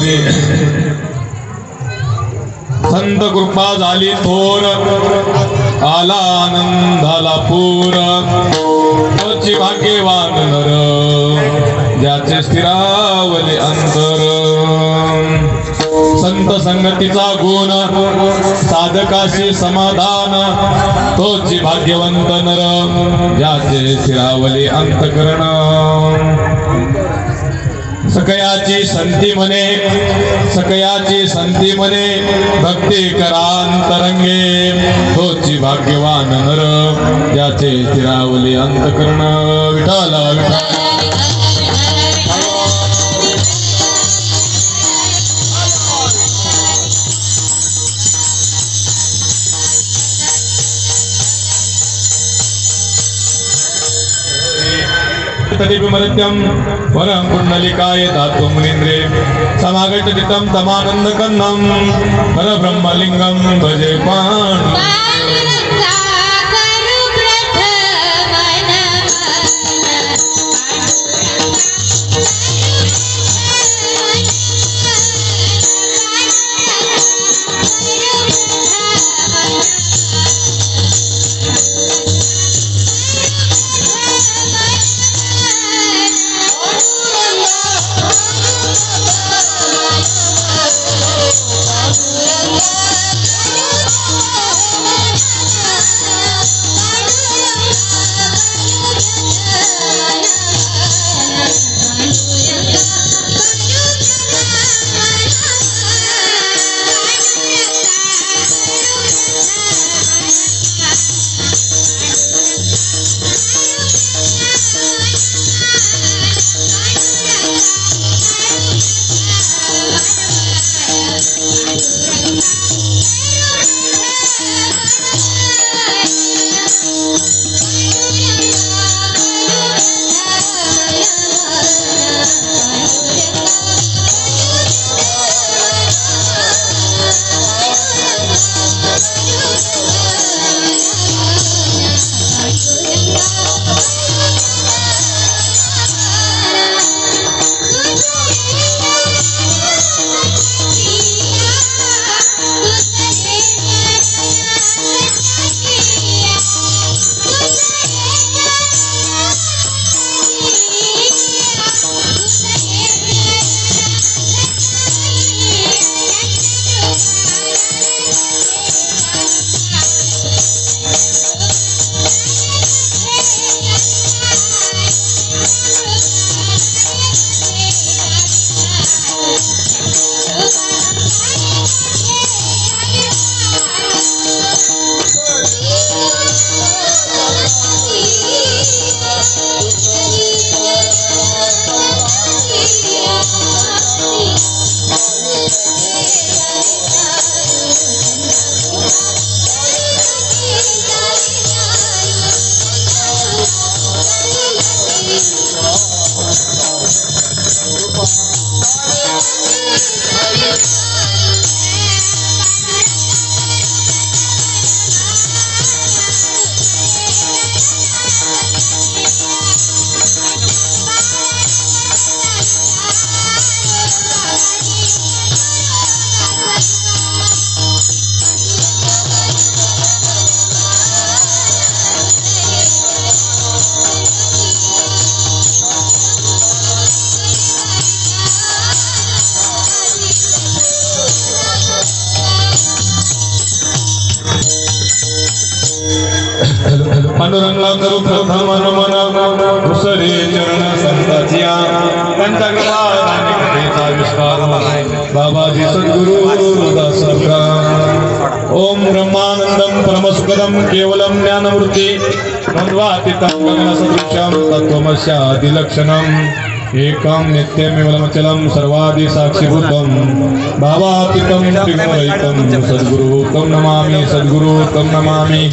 करुणी संत कृपा झाली थोर आला आनंदाला पूर तोची भाग्यवान नर ज्याचे स्थिरावले अंतर संत संगतीचा गुण साधकाशी समाधान तोची भाग्यवंत नर ज्याचे स्थिरावले अंतकरण सकयाची संती म्हणे भक्ती करांतरंगे तोची भाग्यवान नर ज्याचे स्थिरावले अंतकरण विठ्ठल तदिविमृत्यं वरं कुण्डलिकाय दातुं मुनीन्द्रे समागतदितं तमानन्दकन्दं परब्रह्मलिङ्गं भजे पांडुरंगा करू प्रथम मन उसरे चरण संताचिया त्यांचा कृपा विस्तार बाबाजी सद्गुरु दासका ओम ब्रह्मानंदम परमसुखदम केवलम ज्ञानमूर्ती द्वंद्वातीतं गगनसदृशं तत्त्वमस्यादिलक्षणम् एकं नित्यमेवलमचलं सर्वादि साक्षीभूतं भावातीतं त्रिगुणरहितं सद्गुरु तं नमामि सद्गुरु तं नमामि।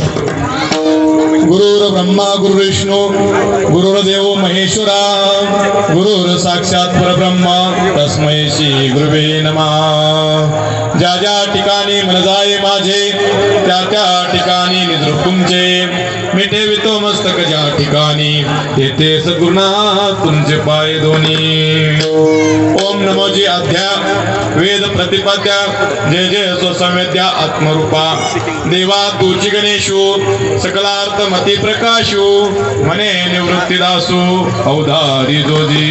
गुरुर् ब्रह्मा गुरुर्विष्णु गुरुर्देव महेश्वरा गुरुर् साक्षात् परब्रह्म तस्मै श्री गुरुवे नमः। ज्या ज्या ठिकाणी मन जाय माझे त्या त्या ठिकाणी निद्र तुमचे मिटेवितो मस्तक ज्या ठिकाणी येते सद्गुरुनाथ तुमचे पाय दोन्ही. ओम नमो जी अध्या वेद प्रतिपाद्या जय जय स्वसंवेद्या आत्मरूपा देवा तुची गणेशू सकलार्थ मती प्रकाशू मने निवृत्ती दासू अवधारी जोजी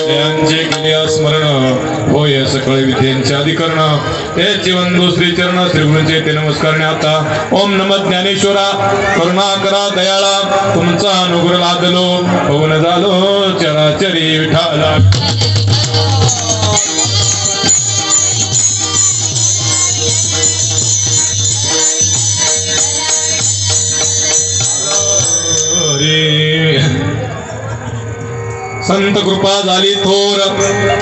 यांचे केले स्मरण होय सकळ विद्यांचे अधिकरण हे जीवन श्री चरण श्री गुरुचे ते नमस्कार आता. ओम नमः ज्ञानेश्वरा करुणा करा दयाळा तुमचा अनुग्रह लादलो पवन झालो चराचरी विठाला. संत कृपा झाली थोर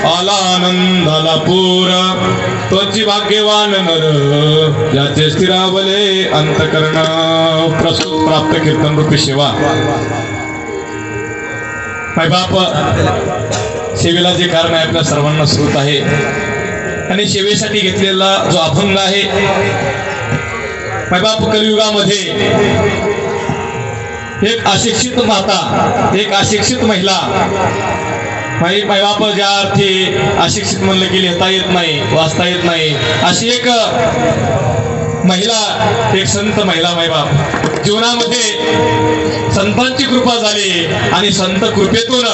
आला आनंदाला पूर त्वची भाग्यवान नर ज्याचे स्थिरावले अंतकरण. प्रस्तुत प्राप्त कीर्तन रूपी सेवा. माय बाप सेवेला जे कारण आहे आपल्या सर्वांना श्रोत आहे आणि सेवेसाठी घेतलेला जो अभंग आहे माय बाप कलियुगामध्ये एक अशिक्षित माता एक अशिक्षित महिला माई बाप ज्या अर्थी अशिक्षित म्हणलं की लिहिता येत नाही वाचता येत नाही अशी एक महिला एक संत महिला मायबाप जीवनामध्ये संतांची कृपा झाली आणि संत कृपेतून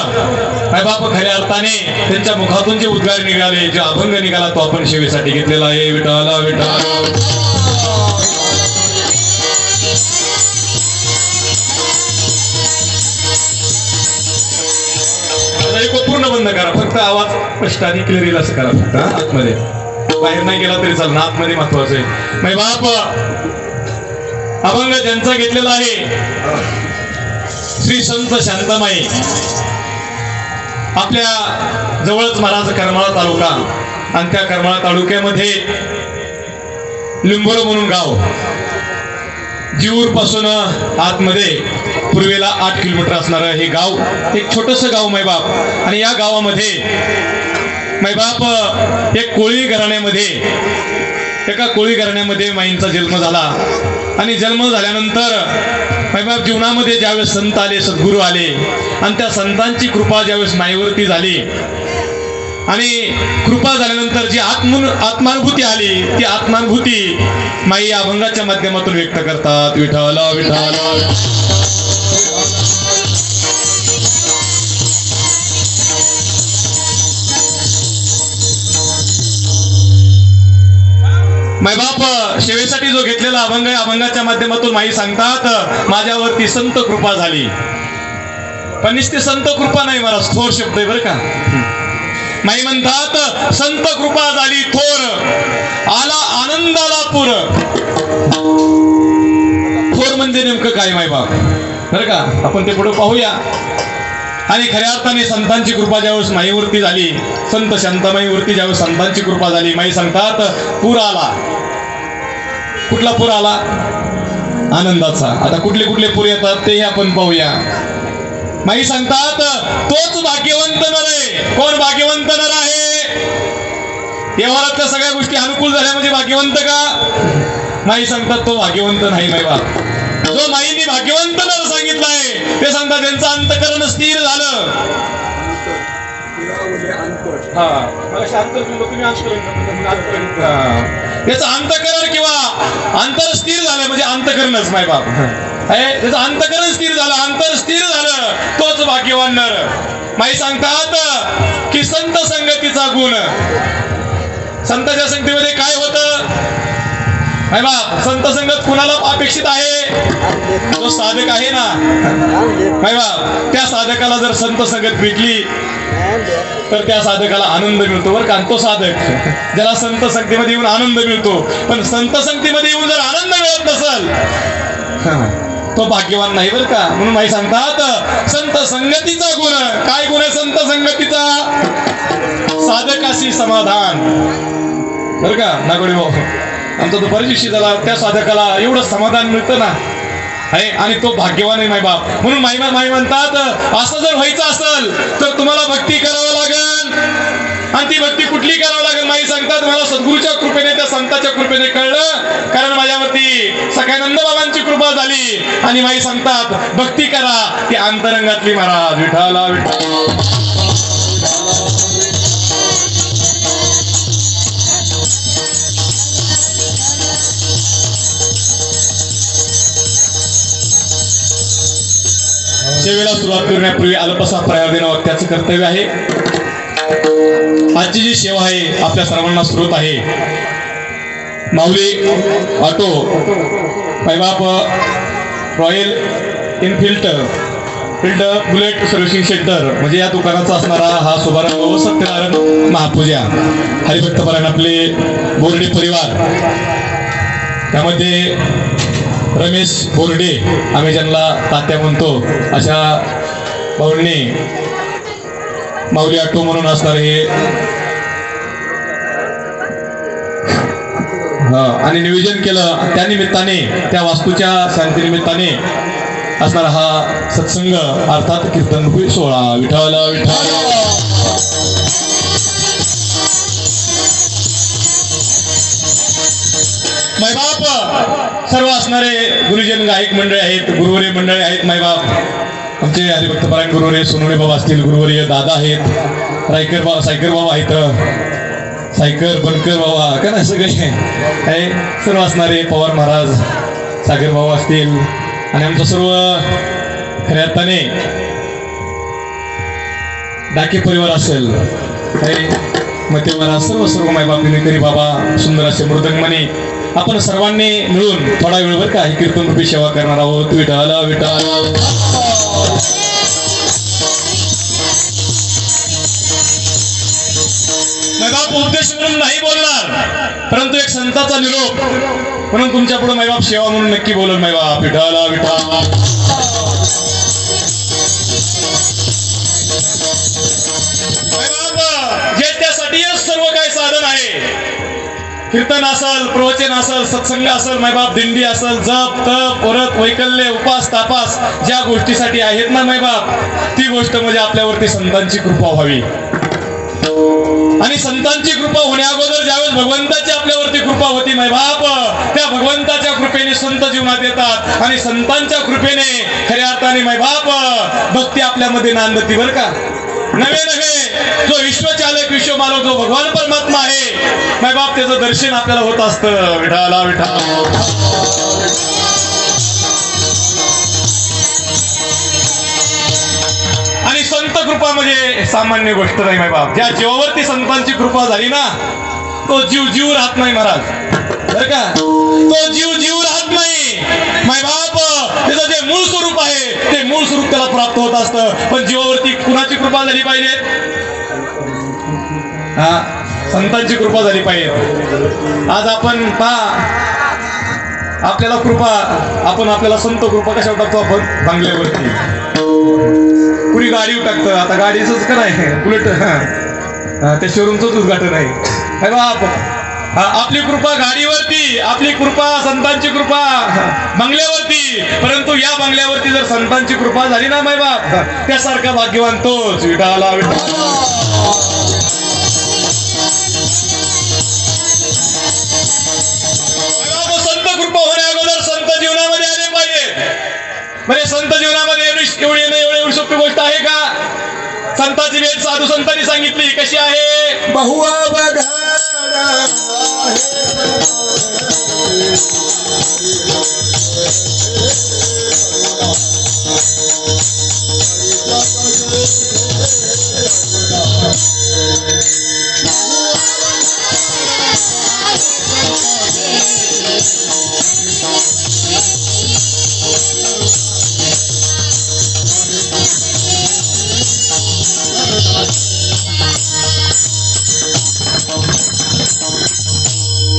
मायबाप खऱ्या अर्थाने त्यांच्या मुखातून जे उद्गार निघाले जे अभंग निघाला तो आपण सेवेसाठी घेतलेला आहे. विठाला विठाला पूर्ण बंद करा फक्त आवाज स्पष्ट आणि क्लिअर येईल असं करा फक्त आतमध्ये बाहेर नाही गेला तरी चालेल आतमध्ये महत्वाचं आहे. माय बाप अभंग ज्यांचा घेतलेला आहे श्री संत शांतामाई आपल्या जवळच महाराज करमाळा तालुका आणि त्या करमाळा तालुक्यामध्ये लिंबोर म्हणून गाव जीवर पासून आतमध्ये पूर्वेला 8 किलोमीटर असणारं हे गाव एक छोटस गाव मैबाप. आणि या गावामध्ये मैबाप एक कोळी घराण्यामध्ये एका कोळी घराण्यामध्ये माईंचा जन्म झाला. आणि जन्म झाल्यानंतर मैबाप जीवनामध्ये ज्यावेळेस संत आले सद्गुरू आले आणि त्या संतांची कृपा ज्यावेळेस माईवरती झाली आणि कृपा झाल्यानंतर जी आत्मानुभूती आली ती आत्मानुभूती माई या अभंगाच्या माध्यमातून व्यक्त करतात. विठाला विठाला मायबाप सेवेसाठी जो घेतलेला अभंग आहे अभंगाच्या माध्यमातून माई सांगतात माझ्यावरती संत कृपा झाली. पण नुसती संत कृपा नाही मला थोर शब्द आहे बरं का. माई म्हणतात संत कृपा झाली थोर आला आनंदाला पूर. थोर म्हणजे नेमकं काय मायबाप बरं का आपण ते पुढे पाहूया. आणि खऱ्या अर्थाने संतांची कृपा ज्यावेळेस माईवरती झाली संत शांतामाईवरती ज्यावेळेस संतांची कृपा झाली माई सांगतात पूर आला. कुठला पूर आला आनंदाचा. आता कुठले कुठले पूर येतात ते आपण पाहूया. माई सांगतात तोच भाग्यवंत नर आहे. कोण भाग्यवंत नर आहे. व्यवहारातल्या सगळ्या गोष्टी अनुकूल झाल्या म्हणजे भाग्यवंत का. माई सांगतात तो भाग्यवंत नाही माईबा. जो माईंनी भाग्यवंत नर सांगितलंय ते सांगतात त्यांचं अंतकरण स्थिर झालं. त्याचं अंतकरण किंवा अंतर स्थिर झालं म्हणजे अंतकरणच मायबाप त्याचं अंतकरण स्थिर झालं अंतर स्थिर झालं तोच भाग्यवान नर. माई सांगतात की संत संगतीचा गुण. संतांच्या संगतीमध्ये काय होतं मायबाप संत संगत कुणाला अपेक्षित आहे. जो साधक आहे ना मायबाप त्या साधकाला जर संत संगत भेटली तर त्या साधकाला आनंद मिळतो बरं का. तो साधक ज्याला संत संगतीमध्ये येऊन आनंद मिळतो पण संत संगतीमध्ये येऊन जर आनंद मिळत नसेल तो भाग्यवान नाही बरं का. म्हणून माई सांगतात संत संगतीचा गुण. काय गुण आहे संत संगतीचा. साधकाशी समाधान बरं का. नागोडी भाऊ आमचा दुपारी दिवशी झाला त्या साधकाला एवढं समाधान मिळतं ना आहे आणि तो भाग्यवान आहे मायबाप. म्हणून माई म्हणतात असं जर व्हायचं असेल तर तुम्हाला भक्ती करावं लागेल. आणि ती भक्ती कुठली करावं लागेल? माई सांगतात मला सद्गुरूच्या कृपेने त्या संतांच्या कृपेने कळलं, कारण माझ्यावरती सखानंद बाबांची कृपा झाली. आणि माई सांगतात भक्ती करा ती अंतरंगातली महाराज विठाला विठ्ठल. सेवेला सुरुवात करण्यापूर्वी अल्पसा प्रहार देणं वाक्याचं कर्तव्य आहे. आजची जी सेवा आहे आपल्या सर्वांना स्रोत आहे. माऊली ऑटो मायबाप royal Enfield bullet servicing centre म्हणजे या दुकानाचा असणारा हा शुभारंभ सत्यनारायण महापूजा हरिभक्तपरायण आपले बोर्डे परिवार, त्यामध्ये रमेश बोर्डे आम्ही ज्यांना तात्या म्हणतो अशा भाऊंनी माऊली ऑटो म्हणून असणार हे आणि नियोजन केलं. त्या निमित्ताने त्या वास्तूच्या शांतीनिमित्ताने असणारा हा सत्संग अर्थात कीर्तन सोहळा विठाला विठाला. मायबाप सर्व असणारे गुरुजन गायक मंडळी आहेत, गुरुवर्य मंडळी आहेत. मायबाप आमचे हरिभक्तपरायण गुरुवर्य सोनवणे बाबा असतील, गुरुवर्य दादा आहेत, रायकर बाबा सायकर बाबा आहेत, सायकर बनकर बाबा का ना सगळे आहे सर्व असणारे, पवार महाराज सागर बाबा असतील आणि आमचं सर्व खऱ्या अर्थाने डाके परिवार असेल मते मला सर्व मायबाप विनेकरी बाबा सुंदर असे मृदंगमणी आपण सर्वांनी मिळून थोडा वेळ बर का ही कीर्तन रूपी सेवा करणार आहोत. विठाला विठाला. मायबाप उपदेश म्हणून नाही बोलणार, परंतु एक संताचा निरोप म्हणून तुमच्या पुढे मायबाप सेवा म्हणून नक्की बोलल. मायबाप विठाला विठाला. मायबाप जे त्यासाठी सर्व काही साधन आहे. कीर्तन असल, प्रवचन असल, सत्संग असल, मायबाप दिंडी असल, जप तप परत वैकल्य उपास तापास ज्या गोष्टीसाठी आहेत ना मायबाप, ती गोष्ट म्हणजे आपल्यावरती संतांची कृपा व्हावी. आणि संतांची कृपा होण्या अगोदर ज्यावेळेस भगवंताची आपल्यावरती कृपा होती मायबाप, त्या भगवंताच्या कृपेने संत जीवनात येतात आणि संतांच्या कृपेने खऱ्या अर्थाने मायबाप भक्ती आपल्यामध्ये नांदती बर का. नवे जो विश्वचालक विश्वमालक जो भगवान परमात्मा आहे मायबाप त्याचं दर्शन आपल्याला होत असतं. विठाला विठाला. आणि संत कृपा म्हणजे सामान्य गोष्ट नाही मायबाप. ज्या जीवावरती संतांची कृपा झाली ना तो जीव राहत नाही महाराज बर का. तो जीव राहत नाही मायबाप. त्याचं जे मूळ स्वरूप आहे ते मूळ स्वरूप त्याला प्राप्त होत असतं. पण जीवावरती कुणाची कृपा झाली पाहिजे? संतांची कृपा झाली पाहिजे. आज आपण आपल्याला कृपा आपल्याला संत कृपा कशा टाकतो आपण? बंगल्यावरती पुरी गाडी टाकतं. आता गाडीच का नाही बुलेट त्या शोरूमच उद्घाटन आहे बाप. आपली कृपा गाडीवरती, आपली कृपा संतांची कृपा बंगल्यावरती. परंतु या बंगल्यावरती जर संतांची कृपा झाली ना मायबाप त्यासारखा भाग्यवान तोच. विठाला विठाला. संत कृपा होण्या अगोदर संत जीवनामध्ये आले पाहिजे. म्हणजे संत जीवनामध्ये एवढी सोपी गोष्ट आहे का? संतांची भेट साधू संतांनी सांगितली कशी आहे? बहुआ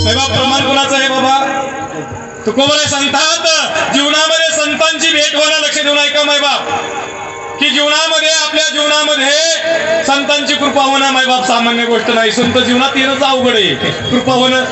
बघा प्रमाण कोणाचं आहे बाबा? तुकोबरे सांगतात जीवनामध्ये संतांची भेट होणं लक्ष देऊन ऐका मायबाप, की जीवनामध्ये आपल्या जीवनामध्ये संतांची कृपा होणं मायबाप सामान्य गोष्ट नाही. संत जीवनात येणंच अवघड आहे. कृपा होणं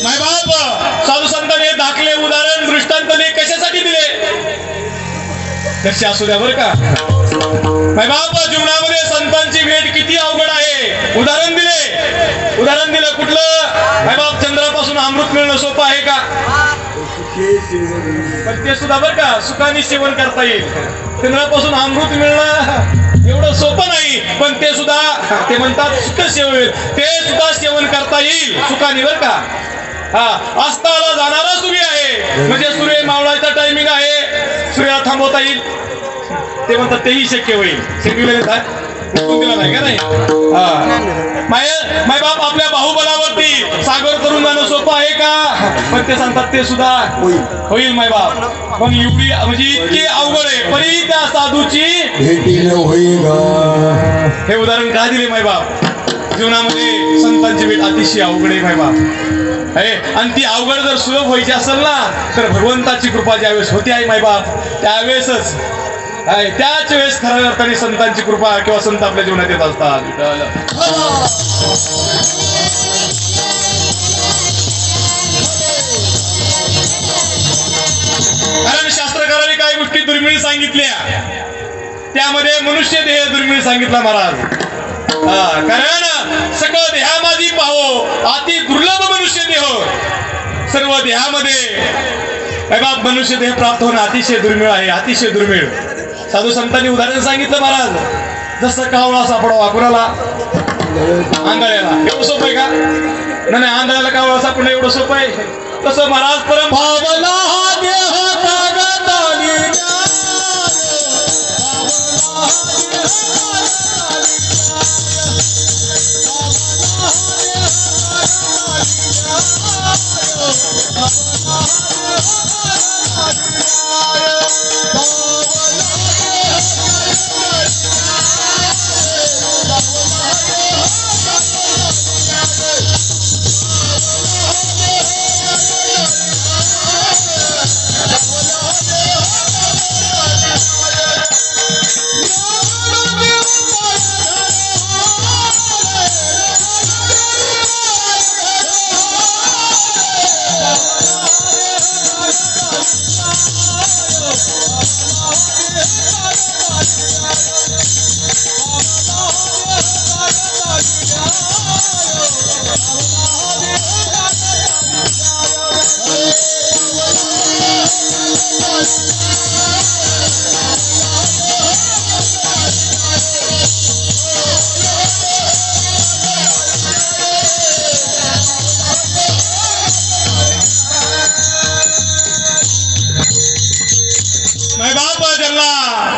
माय बाप साधू संतांनी दाखले उदाहरण दृष्टांतने कशासाठी दिले कसे असू द्या बरं का. माय बाप जीवनामध्ये संतांची भेट किती अवघड आहे. उदाहरण दिलं कुठलं. माय बाप चंद्रापासून अमृत मिळणं सोपं आहे का. पण ते सुद्धा बरं का सुखाने सेवन करता येईल. चंद्रापासून अमृत मिळणं एवढं सोपं नाही. पण ते सुद्धा ते म्हणतात सुख सेवन ते सुद्धा सेवन करता येईल सुखाने बरं का. हा अस्ताला जाणारा सूर्य आहे म्हणजे सूर्य मावळायचा टायमिंग आहे. सूर्याला थांबवता येईल ते म्हणतात तेही शक्य होईल. दिला नाही का नाही. माय बाप आपल्या बाहुबलावरती सागर करून जाणं सोपं आहे का. पण ते सांगतात ते सुद्धा होईल माय बाप. पण एवढी म्हणजे इतकी अवघड आहे परी त्या साधूची हे उदाहरण का दिले माय बाप. जीवनामध्ये संतांची भेट अतिशय अवघड आहे माय बाप. आणि ती अवघड जर सुलभ व्हायची असेल ना तर भगवंताची कृपा ज्यावेळेस होती आहे माय बाप त्यावेळेसच त्याच वेळेस खऱ्या अर्थाने संतांची कृपा किंवा संत आपल्या जीवनात येत असतात. कारण शास्त्रकारांनी काही गोष्टी दुर्मिळ सांगितल्या त्यामध्ये मनुष्य देह दुर्मिळ सांगितला महाराज. कारण सकळ देहामध्ये पाहो अति दुर्लभ मनुष्य देह. सर्व देहामध्ये बाप मनुष्य देह प्राप्त होणं अतिशय दुर्मिळ आहे अतिशय दुर्मिळ. साधू संतांनी उदाहरण सांगितलं महाराज जसं कावळा सापडावा कुणाला आंधळ्याला एवढं सोपं आहे का. नाही आंधळ्याला कावळा सापडणं एवढं सोपं आहे. तसं महाराज परम भावला हा देह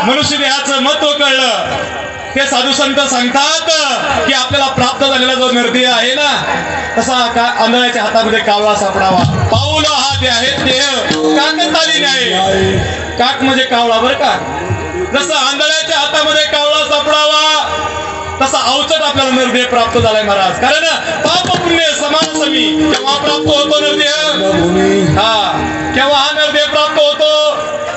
मनुष्य देहाचं महत्व कळलं ते साधू संत सांगतात की आपल्याला प्राप्त झालेला जो निर्देह आहे ना तसा आंधळ्याच्या हातामध्ये कावळा सापडावा. पाऊल हा ते आहे देह काकतालीने आहे. काक म्हणजे कावळा बरं का. जसं आंधळ्याच्या हातामध्ये कावळा सापडावा तसा अवचट आपल्याला निर्देह प्राप्त झालाय महाराज. कारण पाप पुण्य समान समी केव्हा प्राप्त होतो निर्देह. केव्हा हा निर्देह प्राप्त होतो.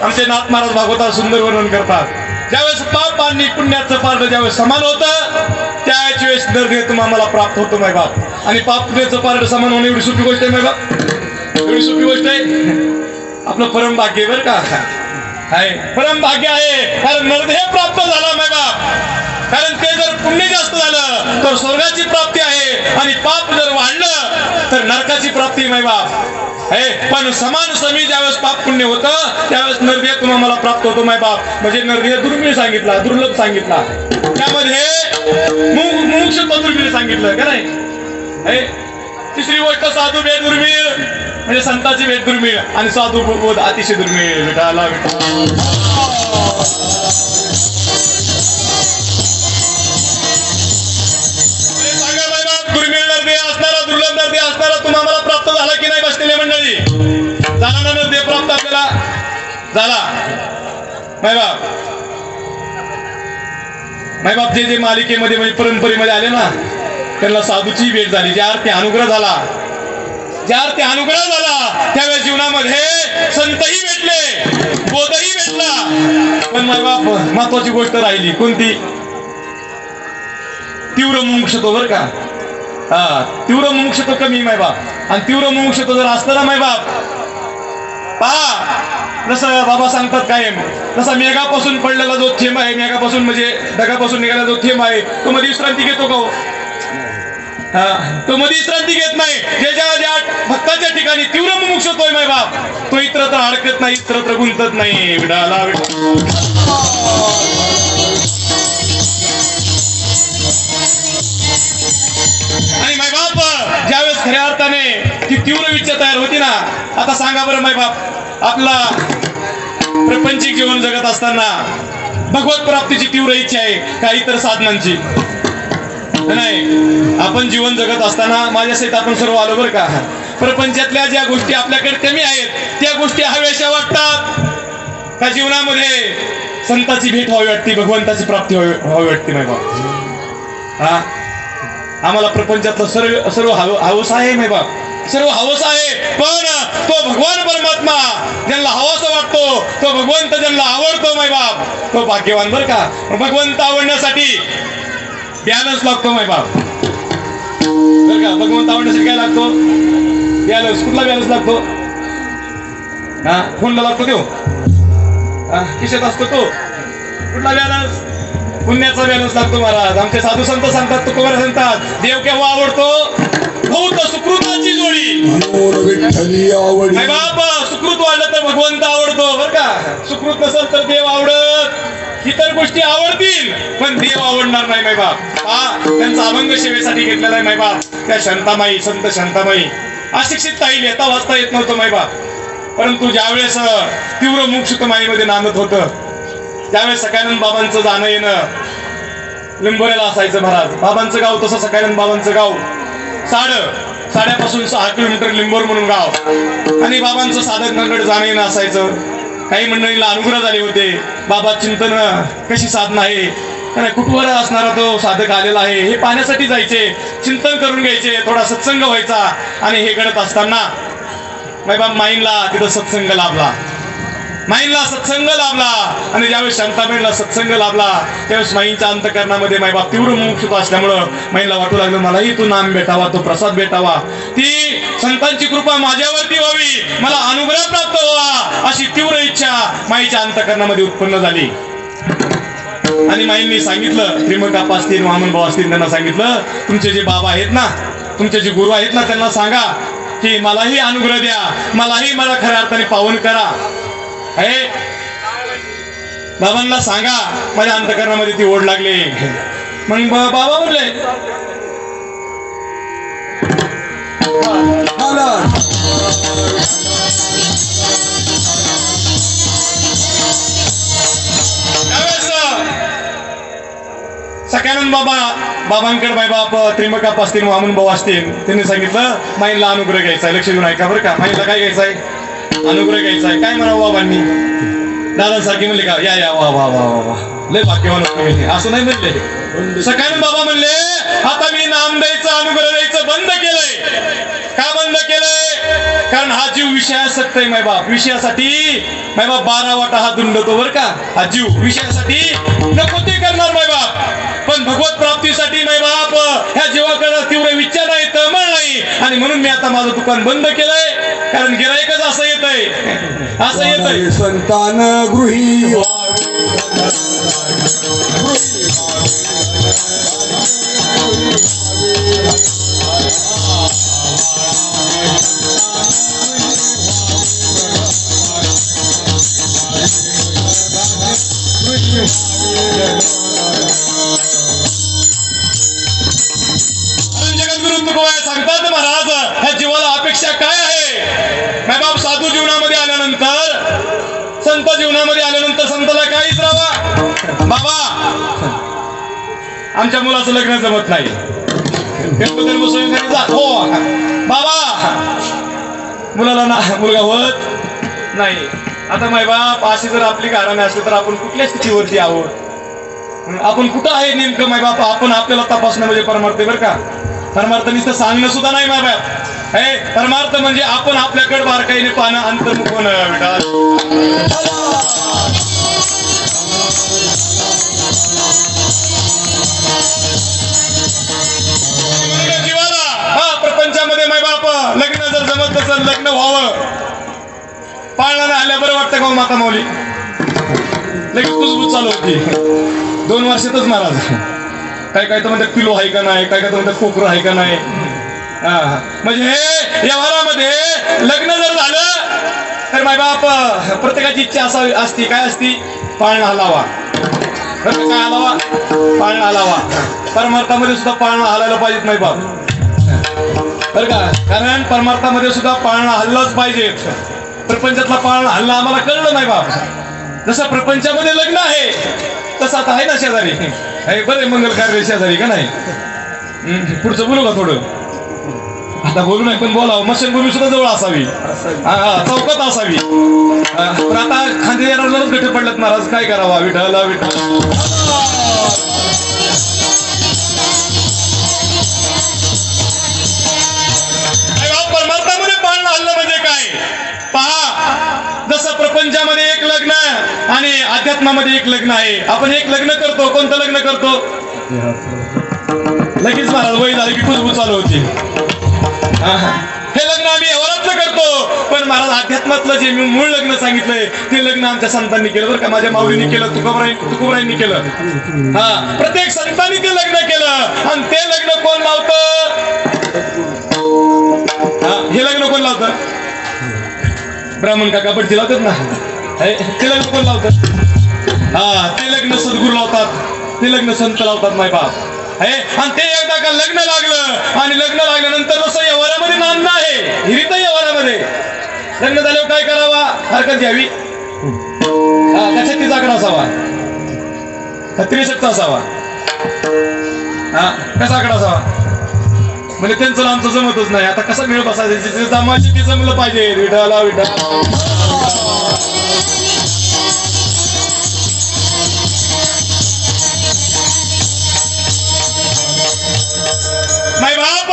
आमचे नाथ महाराज भागवतात सुंदर वर्णन करतात. ज्यावेळेस पाप आणि पुण्याचं पारड ज्यावेळेस समान होतं त्याच वेळेस निर्देह तुम्हाला प्राप्त होतो माय बाप. आणि पाप पुण्याचं पारड समान होणं एवढी सोपी गोष्ट आहे माय बाप. एवढी सोपी गोष्ट आहे. आपलं परम भाग्य बरं का आहे परम भाग्य आहे. कारण निर्देह प्राप्त झाला माय बाप. कारण ते जर पुण्य जास्त झालं तर स्वर्गाची प्राप्ती आहे आणि पाप जर वाढलं तर नरकाची प्राप्ती माय बाप. पण समान समी ज्यावेळेस पाप पुण्य होतं त्यावेळेस निर्देह तुम्हाला प्राप्त होतो माय बाप. म्हणजे निर्देह दुर्मिळ सांगितला दुर्लभ सांगितला. त्यामध्ये मोक्षत्व दुर्मिळ सांगितलं का नाही. तिसरी गोष्ट साधू भेट दुर्मिळ म्हणजे संतांची भेट दुर्मिळ आणि साधू बोध अतिशय दुर्मिळ. विठाला सांगा माय बाप दुर्मिळ निर्देह असणारा दुर्लभ निर्देह असणारा तुम्हाला प्राप्त झाला की नाही बसलेल्या मंडळी. झाला ना निर्देह प्राप्त आपल्याला झाला माय बाप. माय बाप जे मालिकेमध्ये म्हणजे परंपरेमध्ये आले ना त्यांना साधूची भेट झाली. ज्या अर्थी अनुग्रह झाला त्यावेळेस जीवनामध्ये संतही भेटले बोधही भेटला. पण माय बाप महत्वाची गोष्ट राहिली कोणती. तीव्र मुमुक्षुत्व बरं का. तीव्र मुमुक्षुत्व कमी माय बाप. आणि तीव्र मुमुक्षुत्व जर असतं ना माय बाप, पहा जसं बाबा सांगतात कायम, जसा मेघापासून पडलेला जो थेंब आहे, मेघापासून म्हणजे ढगापासून निघालेला जो थेंब आहे, तो मध्ये विश्रांती घेतो का हो? तो मध्ये विश्रांती घेत नाही. ज्या भक्ताच्या ठिकाणी तीव्र मुमुक्षुत्व आहे माय बाप, तो इतरत्र अडकत नाही, इतरत्र गुंतत नाही. विडाला आणि माय बाप ज्यावेळेस खऱ्या अर्थाने ती तीव्र इच्छा तयार होती ना, आता सांगा बरं माय बाप, आपला प्रपंचिक जीवन जगत असताना भगवत प्राप्तीची तीव्र इच्छा आहे का इतर साधनांची? नाही. आपण जीवन जगत असताना माझ्यासहित आपण सर्व आलो बरं का, प्रपंचातल्या ज्या गोष्टी आपल्याकडे कमी आहेत त्या गोष्टी हव्याशा वाटतात का? जीवनामध्ये संतांची भेट व्हावी वाटते, भगवंताची प्राप्ती व्हावी वाटते माय बाप. आम्हाला प्रपंचातलं सर्व हवस आहे माय बाप, सर्व हवस आहे. पण तो भगवान परमात्मा ज्यांना हवासा वाटतो, तो भगवंत ज्यांना आवडतो माय बाप, तो भाग्यवान बरं का. भगवंत आवडण्यासाठी बॅलन्स लागतो माय बाप बरं का. भगवंत आवडण्यासाठी काय लागतो? बॅलन्स. कुठला बॅलन्स लागतो? फोनला लागतो तो, खिशात असतो तो. कुठला बॅलन्स? पुण्याचा बॅलन्स लागतो महाराज. आमचे साधू संत सांगतात, तुकोबारा सांगतात, देव केव्हा आवडतो? बहुत सुकृताची जोडी माय बाप. सुकृत वाढलं तर भगवंत आवडतो बरं का. सुकृत नसेल तर देव आवडत. इतर गोष्टी आवडतील पण देव आवडणार नाही माय बाप. त्यांचा अभंग सेवेसाठी घेतलेला आहे माय बाप. त्या शांतामाई, संत शांतामाई, अशिक्षित ताई, लिहिता वाचता येत नव्हतं माय बाप. परंतु ज्यावेळेस तीव्र मुमुक्षुत्व माईमध्ये नांदत होतं, त्यावेळेस सकाळनंद बाबांचं जाणं येणं लिंबोऱ्याला असायचं महाराज. बाबांचं गाव तसं सकाळनंद बाबांचं गाव साड्यापासून 6 किलोमीटर लिंबोर म्हणून गाव. आणि बाबांचं साधकांकडे जाणं येणं असायचं. काही मंडळीला अनुग्रह झाले होते, बाबा चिंतन कशी साधना आहे, कुठवर असणारा तो साधक आलेला आहे हे पाहण्यासाठी जायचे, चिंतन करून घ्यायचे, थोडा सत्संग व्हायचा. आणि हे घडत असताना माईंला तिथं सत्संग लाभला, माईंला सत्संग लाभला. आणि ज्यावेळेस शांताबाईंना सत्संग लाभला त्यावेळेस माईंच्या अंतकरणामध्ये मायबाप तीव्र मुमुक्षुत्व असल्यामुळं माईंला वाटू लागलं, मलाही तो नाम भेटावा, तो प्रसाद भेटावा, ती संतांची कृपा माझ्यावरती व्हावी, मला अनुग्रह प्राप्त व्हावा, अशी तीव्र इच्छा माईच्या अंतकरणामध्ये उत्पन्न झाली. आणि माईंनी सांगितलं, त्रिमकाप्पा असतील, वामनभाऊ असतील, त्यांना सांगितलं, तुमचे जे बाबा आहेत ना, तुमचे जे गुरु आहेत ना, त्यांना सांगा की मलाही अनुग्रह द्या, मलाही मला खऱ्या अर्थाने पावन करा. हे बाबांना सांगा, माझ्या अंतकरणामध्ये ती ओढ लागली. मग बाबा म्हणले, सकाळनंद बाबांकडे बाप त्रिमकाप्पा असतील, वामन भाऊ असतील, त्यांनी सांगितलं माईला अनुग्रह घ्यायचा आहे. लक्ष देऊन ऐका बरं का. माईला काय घ्यायचं आहे? अनुग्रह घ्यायचा आहे. काय म्हणावं बाबांनी? दादासारखे म्हणले का, या या वा वा वा वा लय भाग्यवान असं नाही म्हणले. सकाळनंद बाबा म्हणले, आता मी नाम द्यायचं, अनुग्रह द्यायचं बंद केलंय. का बंद केलंय? कारण हा जीव विषयासक्त आहे मायबाप. विषयासाठी मायबाप 12 वाटा हा दुंडतो बरं का. हा जीव विषयासाठी नको ते करणार मायबाप, पण भगवत प्राप्तीसाठी मायबाप ह्या जीवाकडे तीव्र विचार नाही, तळमळ नाही. आणि म्हणून मी आता माझं दुकान बंद केलंय, कारण गिराईकच असं येतंय, असं येतंय. संतान गृही सांगतात महाराज, ह्या जीवाला अपेक्षा काय आहे? मायबाप साधू जीवनामध्ये आल्यानंतर, संत जीवनामध्ये आल्यानंतर संताला काय विचारावा? बाबा आमच्या मुलाचं लग्न जमत नाही. हो बाबा मुलाला ना मुलगा होत नाही. आता मायबाप अशी जर आपली घराणे असली तर आपण कुठल्या स्थितीवरती आहोत, आपण कुठं आहे नेमकं मायबाप, आपण आपल्याला तपासणं म्हणजे परमार्थ बरं का. परमार्थ नुसतं सांगणं सुद्धा नाही मायबाप. हे परमार्थ म्हणजे आपण आपल्याकडे बारकाईने पाहणं, अंतर्मुख होणं. जीवाला तसं लग्न व्हावं. पाळणा नाही आल्या बरं वाटतं का हो माता माऊली? लगेच कुजबूज चालू होती 2 वर्षातच महाराज. काय काय तर म्हणतात किलो आहे का नाही, काय काय तर म्हणतात कोकरं आहे का नाही. म्हणजे हे व्यवहारामध्ये लग्न जर झालं तर मायबाप प्रत्येकाची इच्छा असावी असती. काय असती? पाळणा हलावा. काय हलावा? पाळणा हलावा. परमार्थामध्ये सुद्धा पाळणा हलायला पाहिजेत मायबाप, बरं का? कारण परमार्थामध्ये सुद्धा पाळणा हल्लाच पाहिजे. प्रपंचातला पाळणा हल्ला आम्हाला कळलं नाही बाप. जसं प्रपंचामध्ये लग्न आहे तसं आता आहे ना शेजारी. बरे मंगल कार्य शेजारी का नाही? पुढचं बोलू का थोडं? आता बोलू नाही पण बोलावं. मशनभूमी सुद्धा जवळ असावी, चौकात असावी. पण आता खांदेदारालाच गट पडल्यात महाराज. काय करावा? विठ्ठला विठ्ठल. परमार्थामध्ये पाळणा हल्लं म्हणजे काय? पहा, जसं प्रपंचामध्ये एक लग्न आणि अध्यात्मामध्ये एक लग्न आहे. आपण एक लग्न करतो. कोणतं लग्न करतो? लगेच महाराज वय झाली की खुशबू चालू होती. हे लग्न आम्ही व्यवहारातलं करतो. पण महाराज अध्यात्मातलं जे मी मूळ लग्न सांगितलंय ते लग्न आमच्या संतांनी केलं बरं का? माझ्या माऊलीने केलं, तुकोबारायांनी केलं. प्रत्येक संतांनी ते लग्न केलं. आणि ते लग्न कोण लावतं? हे लग्न कोण लावतं? ब्राह्मण काका बडची लावतात ना. ते लग्न कोण लावतात? ते लग्न सद्गुरू लावतात, ते लग्न संत लावतात माय बाप. आणि ते एकदा का लग्न लागलं आणि लग्न लागल्यानंतर जसं व्यवहारामध्ये नांद आहे, हिरीत व्यवहारामध्ये लग्न झाल्यावर काय करावा? हरकत घ्यावी. त्याच्यात ती जागरण असावा, त्रिशक्त असावा. कसा आकडा असावा? म्हणजे त्यांचं आमचं जमतच नाही. आता कसं मिळत बसायचं? जमायचे ते जमलं पाहिजे. विठाला विठा माय बाप.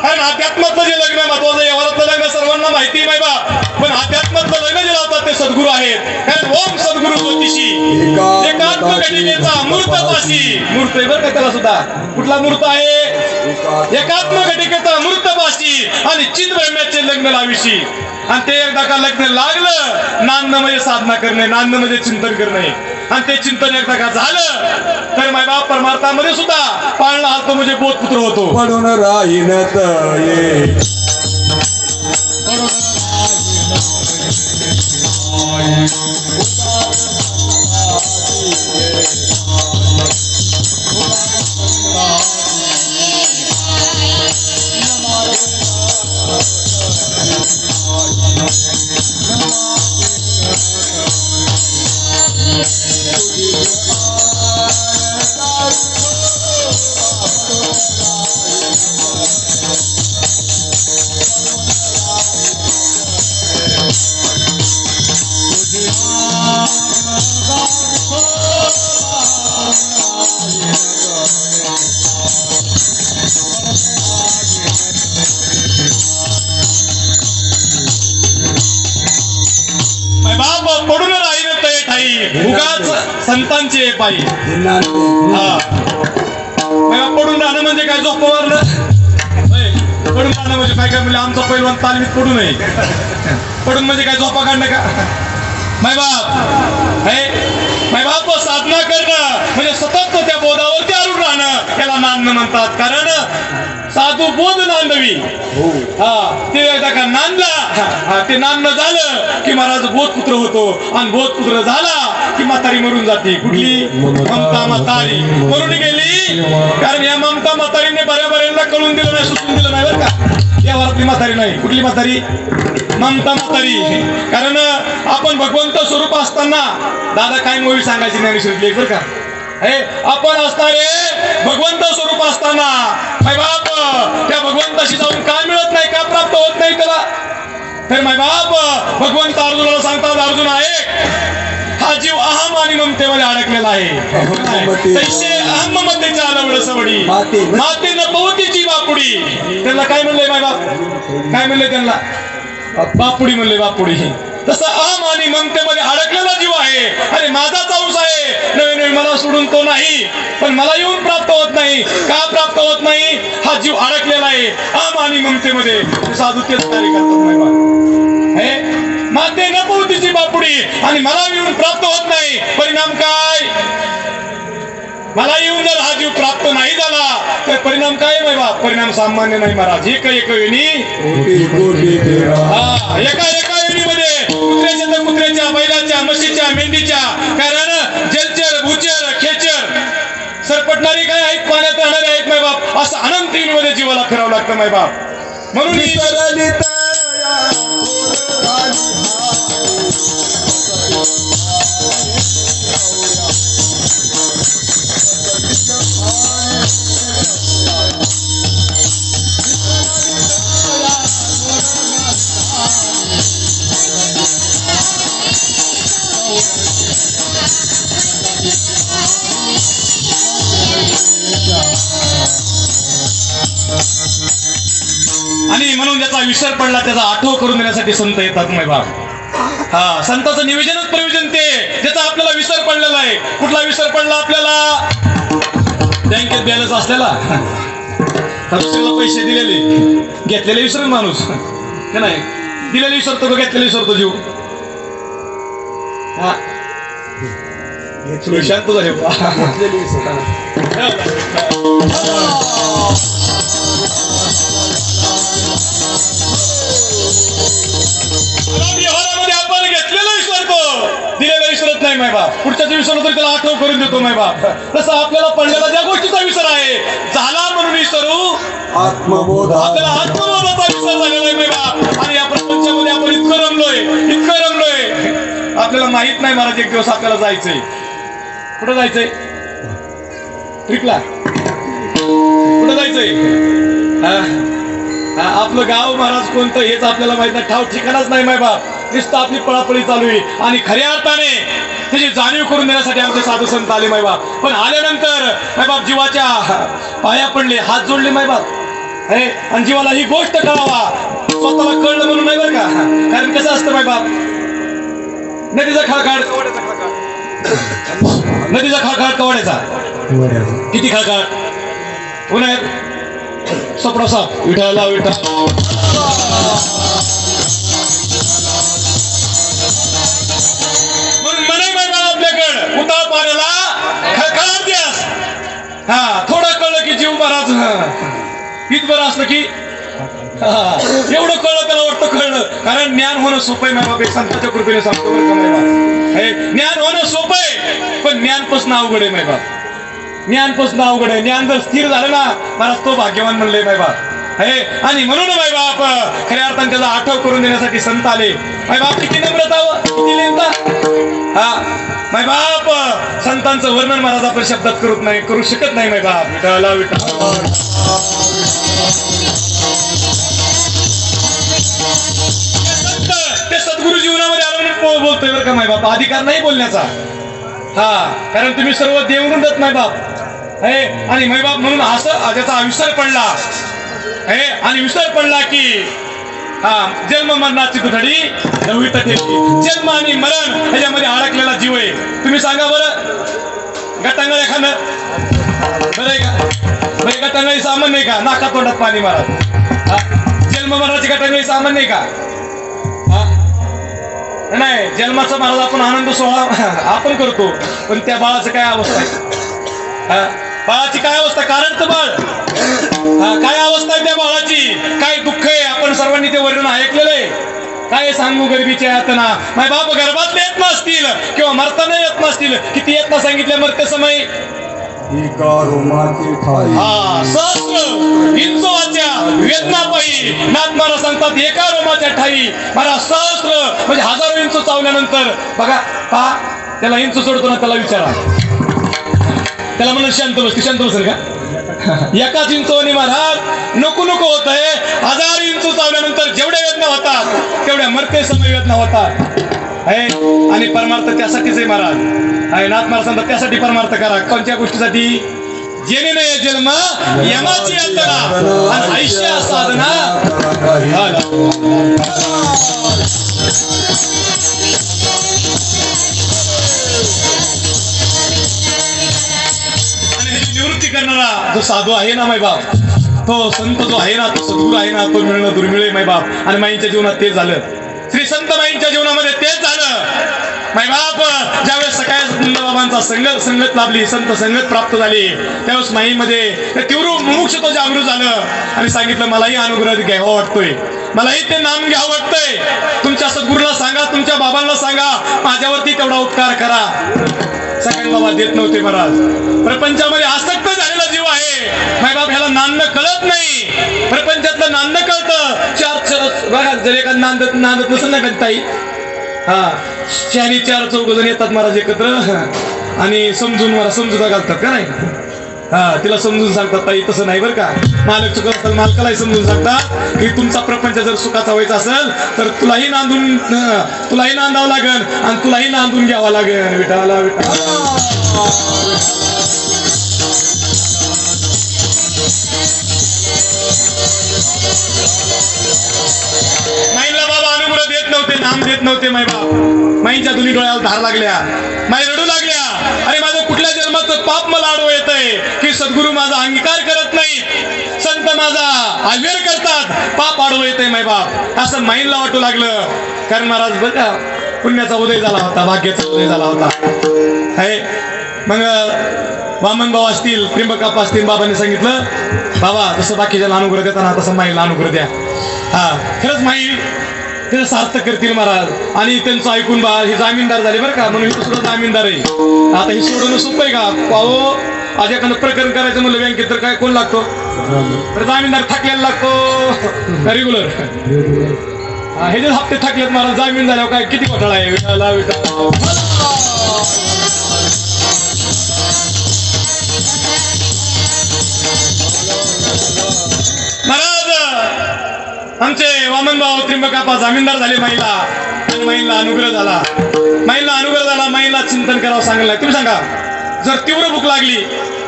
कारण अध्यात्मातलं जे लग्न महत्वाचं, व्यवहारातलं लग्न सर्वांना माहिती माय बाप. पण अध्यात्मातलं लग्न जे लावतात ते सद्गुरू आहेत. कारण ओम सद्गुरू ज्योतिषी एकात्मघटिकेचा अमृतपाशी. मूर्त आहे बरं का त्याला सुद्धा. कुठला मूर्त आहे? एकात्मघटिकेचा अमृतपाशी आणि चित ब्रह्म्याचे लग्न लाविशी. आणि ते एकदा का लग्न लागलं, नांदणं म्हणजे साधना करणे, नांदणं म्हणजे चिंतन करणे. आणि ते चिंतन एकदा का झालं तर मायबाप परमार्थामध्ये सुद्धा पाळणा हालतो म्हणजे बोधपुत्र होतो. पडून राहीन ये पडून राहील ते ठाई उगाच संतांचे पायी. पडून राहणं म्हणजे काय? झोपवरलं पडून राहणं म्हणजे काय? काय म्हणजे आमचा पैलवान तालमीत पडू नये. पडून म्हणजे काय? झोपा काढणं का? माय बाप साधना करणं म्हणजे सतत त्या बोधावरती आरूढ राहणं, त्याला नांदणं म्हणतात. कारण साधू बोध नांदवी. ते एकदा का नांदला, ते नांदणं झालं की महाराज बोधपुत्र होतो. आणि बोधपुत्र झाला की म्हातारी मरून जाते. कुठली? ममता म्हातारी मरून गेली. कारण या ममता म्हातारीने बऱ्याबऱ्यांना कळून दिलं नाही, सुचून दिलं नाही बरं का? या वरातली म्हातारी नाही. कुठली म्हातारी? ममता म्हातारी. कारण आपण भगवंत स्वरूप असताना दादा काय मूवी सांगायची ज्ञानेश्वरीतली बरं का? आपण असणारे भगवंत स्वरूप असताना माय बाप त्या भगवंताशी जाऊन का मिळत नाही, का प्राप्त होत नाही त्याला? तर माय बाप भगवंत अर्जुनाला सांगतात, अर्जुन आहे हा जीव अहम आणि ममतेमध्ये अडकलेला आहे. तैसे अहम ममतेच्या आलवड सवडी माते न पवतीची बापुडी. त्यांना काय म्हणलंय माय बाप? काय म्हणले त्यांना? बापुडी म्हणले, बापुडी. तसं अहम आणि ममतेमध्ये अडकलेला जीव आहे. अरे माझाच अंश आहे, नवीन नवीन मला सोडून तो नाही, पण मला येऊन प्राप्त होत नाही. का प्राप्त होत नाही? हा जीव अडकलेला आहे अहम आणि ममतेमध्ये. साधू तेच कार्य करतात नाही बा. हे माते न पोहतीची बापुडी आणि मला येऊन प्राप्त होत नाही. परिणाम काय? मला येऊन जर हा जीव प्राप्त नाही झाला तर परिणाम काय माय बाप? परिणाम सामान्य नाही महाराज. एका वेळी एका वेळीमध्ये कुत्र्याच्या तर कुत्र्याच्या, बैलाच्या, म्हशीच्या, मेंढीच्या, कारण जलचर, भूचर, खेचर, सरपटणारी काय आहेत, पाण्यात राहणारे आहेत माय बाप. असं अनंत मध्ये जीवाला फिरावं लागतं माय बाप. म्हणून आणि म्हणून ज्याचा विसर पडला त्याचा आठव करून देण्यासाठी संत येतात माय बाप. हा, संतांचं निवेदनच प्रयोजन ते, ज्याचा आपल्याला विसर पडलेला आहे. कुठला विसर पडला आपल्याला? बँकेत बॅलन्स असलेला, दुसऱ्याला पैसे दिलेले, घेतलेले विसरेल माणूस का नाही? दिलेले विसरतो का घेतलेले विसरतो जीव? हा, शांत झाले. व्यवहारामध्ये आपण घेतलेलं विसरतो, दिलेलं विसरत नाही माय बाप. पुढच्याच विसरलो तरी त्याला आठव करून देतो माय बाप. तसं आपल्याला पडलेला ज्या गोष्टीचा विसर आहे, झाला म्हणून विसरू, आत्मबोध आपल्याला आत्मबोधाचा विसर झालेला आहे माय बाप. आणि या प्रपंचामध्ये आपण इतकं रमलोय, आपल्याला माहित नाही महाराज. एक दिवस आपल्याला जायचंय. कुठं जायचंय? ट्रिपला. कुठं जायचंय? आपलं गाव महाराज कोणतं हेच आपल्याला माहित नाही. ठाव ठिकाणच नाही माय बाप. नुसतं आपली पळापळी चालू आहे. आणि खऱ्या अर्थाने त्याची जाणीव करून देण्यासाठी आमचे साधू संत आले माय बाप. पण आल्यानंतर माय बाप जीवाच्या पाया पडले, हात जोडले माय बाप. अरे, आणि जीवाला ही गोष्ट कळावा, स्वतःला कळलं म्हणून नाही बरं का. कारण कसं असतं माय बाप, नदीचा खळखळ कवड्याचा. किती खळखळ? उन्हाळ्यात सपडा साप विठाला विठा. म्हणून म्हणे माय बाप आपल्याकडं उताळ पाण्याला खळखळाट द्यास. हा, थोडं कळलं की जीव महाराज इथं बरं असलं की एवढं कळलं त्याला वाटतं कळलं. कारण ज्ञान होणं सोपं आहे माय बाप. एक संतांच्या कृपेने सांगतो बरं का माय बाप. ज्ञान होणं सोपं आहे, पण ज्ञानपासून अवघड आहे माय बाप. ज्ञानपासून अवघड आहे. ज्ञान जर स्थिर झालं ना महाराज, तो भाग्यवान म्हणले माय बाप. आणि म्हणून माय बाप खऱ्या अर्थाने त्याचा आठव करून देण्यासाठी संत आले माय बाप. किती नम्रता, किती लिहिता. हा माय बाप, संतांचं वर्णन महाराज आपण शब्दात करू शकत नाही माय बाप. विठाला विठा. ते सद्गुरु जीवनामध्ये आलो बोलतोय बरं का माय बाप. अधिकार नाही बोलण्याचा. हा, कारण तुम्ही सर्व देऊन देत माय बाप. आणि माय बाप म्हणून असं ज्याचा विसर पडला, आणि विसर पडला की हा, जन्म मरणाची दुधडी नववी ठेवली. जन्म आणि मरण ह्याच्यामध्ये अडकलेला जीव आहे. तुम्ही सांगा बरं, गटांगळ एखादं बरं आहे का? बरं, गटांगळी सामान्य आहे का? नाका तोंडात पाणी मारा. जन्म मरणाची गटांगळी सामान्य आहे का? नाही. जन्माचा महाराज आपण आनंद सोहळा आपण करतो, पण त्या बाळाचं काय अवस्था आहे? बाळाची काय अवस्था? कारण तर बाळ काय अवस्था आहे त्या बाळाची, काय दुःख आहे. आपण सर्वांनी ते वर्णन ऐकलेलं आहे. काय सांगू गरिबीच्या यातना माय बाप. गर्भात येत नसतील किंवा मरताना येत नसतील. किती येत ना सांगितलं मरते समय. हा, सहस्र इंचोच्या वेदना पायी नाथ महाराज सांगतात, एका रोमाच्या ठाई महाराज सहस्र म्हणजे हजारो इंच चावल्यानंतर बघा. पहा, त्याला इंच सोडतो ना, त्याला विचारा, त्याला म्हणून शांत बसते. शांत बसेल का? एकाच इंचोनी महाराज नको नको होत आहे. 1000 इंच चावल्यानंतर जेवढ्या वेदना होतात तेवढ्या मरते समय वेदना होतात. आणि परमार्थ त्यासाठीच आहे महाराज. नाथ महाराज सांगतात, त्यासाठी परमार्थ करा. कोणत्या गोष्टीसाठी? जेणे नाही जन्म यमाची यातना आणि आयुष्य साधना. तो साधू आहे ना माय बाप, तो संत जो आहे ना, तो सद्गुरू आहे ना, तो मिळणं दुर्मिळ आहे माय बाप. आणि माईंच्या जीवनात तेच झालं, श्री संत माईंच्या जीवनामध्ये तेच झालं माय बाप. ज्यावेळेस सकाळी बाबांचा संगत लाभली, संत संगत प्राप्त झाली, त्यावेळेस माईमध्ये ते तीव्र मुमुक्षत्व जागृत झालं आणि सांगितलं मलाही अनुग्रह घ्यावा वाटतोय, मलाही ते नाम घ्यावं वाटतंय. तुमच्या सद्गुरूला सांगा, तुमच्या बाबांना सांगा, माझ्यावरती तेवढा उपकार करा. सकाळी बाबा देत नव्हते महाराज. प्रपंचामध्ये आसक्त झालेला जीव आहे माय बाप, ह्याला नांदणं कळत नाही, प्रपंचातलं नांदणं कळतं. चार बघा, जर एखाद नांदत नसेल ना कधी ताई, हा शहरी 4 जण येतात महाराज एकत्र आणि समजुता घालतात का नाही, हा तिला समजून सांगतात ताई तसं नाही बरं का, मालक चुकत असेल मालकालाही समजून सांगतात की तुमचा प्रपंच जर सुखाचा व्हायचा असेल तर तुलाही नांदावं लागेल आणि तुलाही नांदून घ्यावं लागेल. विठाला माईला बाबा अनुग्रह देत नव्हते, नाम देत नव्हते माय बाप. माईच्या दोन्ही डोळ्याला धार लागल्या, माई रडू लागल्या, अरे माझं कुठल्या जन्माचं पाप मला आडवं येतंय की सद्गुरू माझा अंगीकार करत नाही, संत माझा आवेर करतात, पाप आडवं येतंय माय बाप, असं माईला वाटू लागलं. कारण महाराज बरं का, पुण्याचा उदय झाला होता, भाग्याचा उदय झाला होता. मग वामन भाऊ असतील, त्र्यंबकाप्पा असतील, बाबांनी सांगितलं बाबा जसं बाकीच्याला अनुग्रह देताना तसं माईला अनुग्रह द्या. हा खरंच माई त्याचं सार्थक करतील महाराज. आणि त्यांचं ऐकून बा हे जामीनदार झाले बरं का, म्हणून हे सुद्धा जामीनदार आहे. आता हे सोडवणं सोपं आहे का? पाहो आज एखादं प्रकरण करायचं म्हणलं बँकेत तर काय कोण लागतो, तर जामीनदार थकलेला लागतो रेग्युलर. हे जे हप्ते थकलेत महाराज, जामीन झाल्यावर काय किती घोटाळा आहे. महाराज आमचे वामन भाऊ त्र्यंबकाप्पा जामीनदार झाले माईला, आणि माईला अनुग्रह झाला. माईला चिंतन करावं सांगितलं. तुम्ही सांगा, जर तीव्र भूक लागली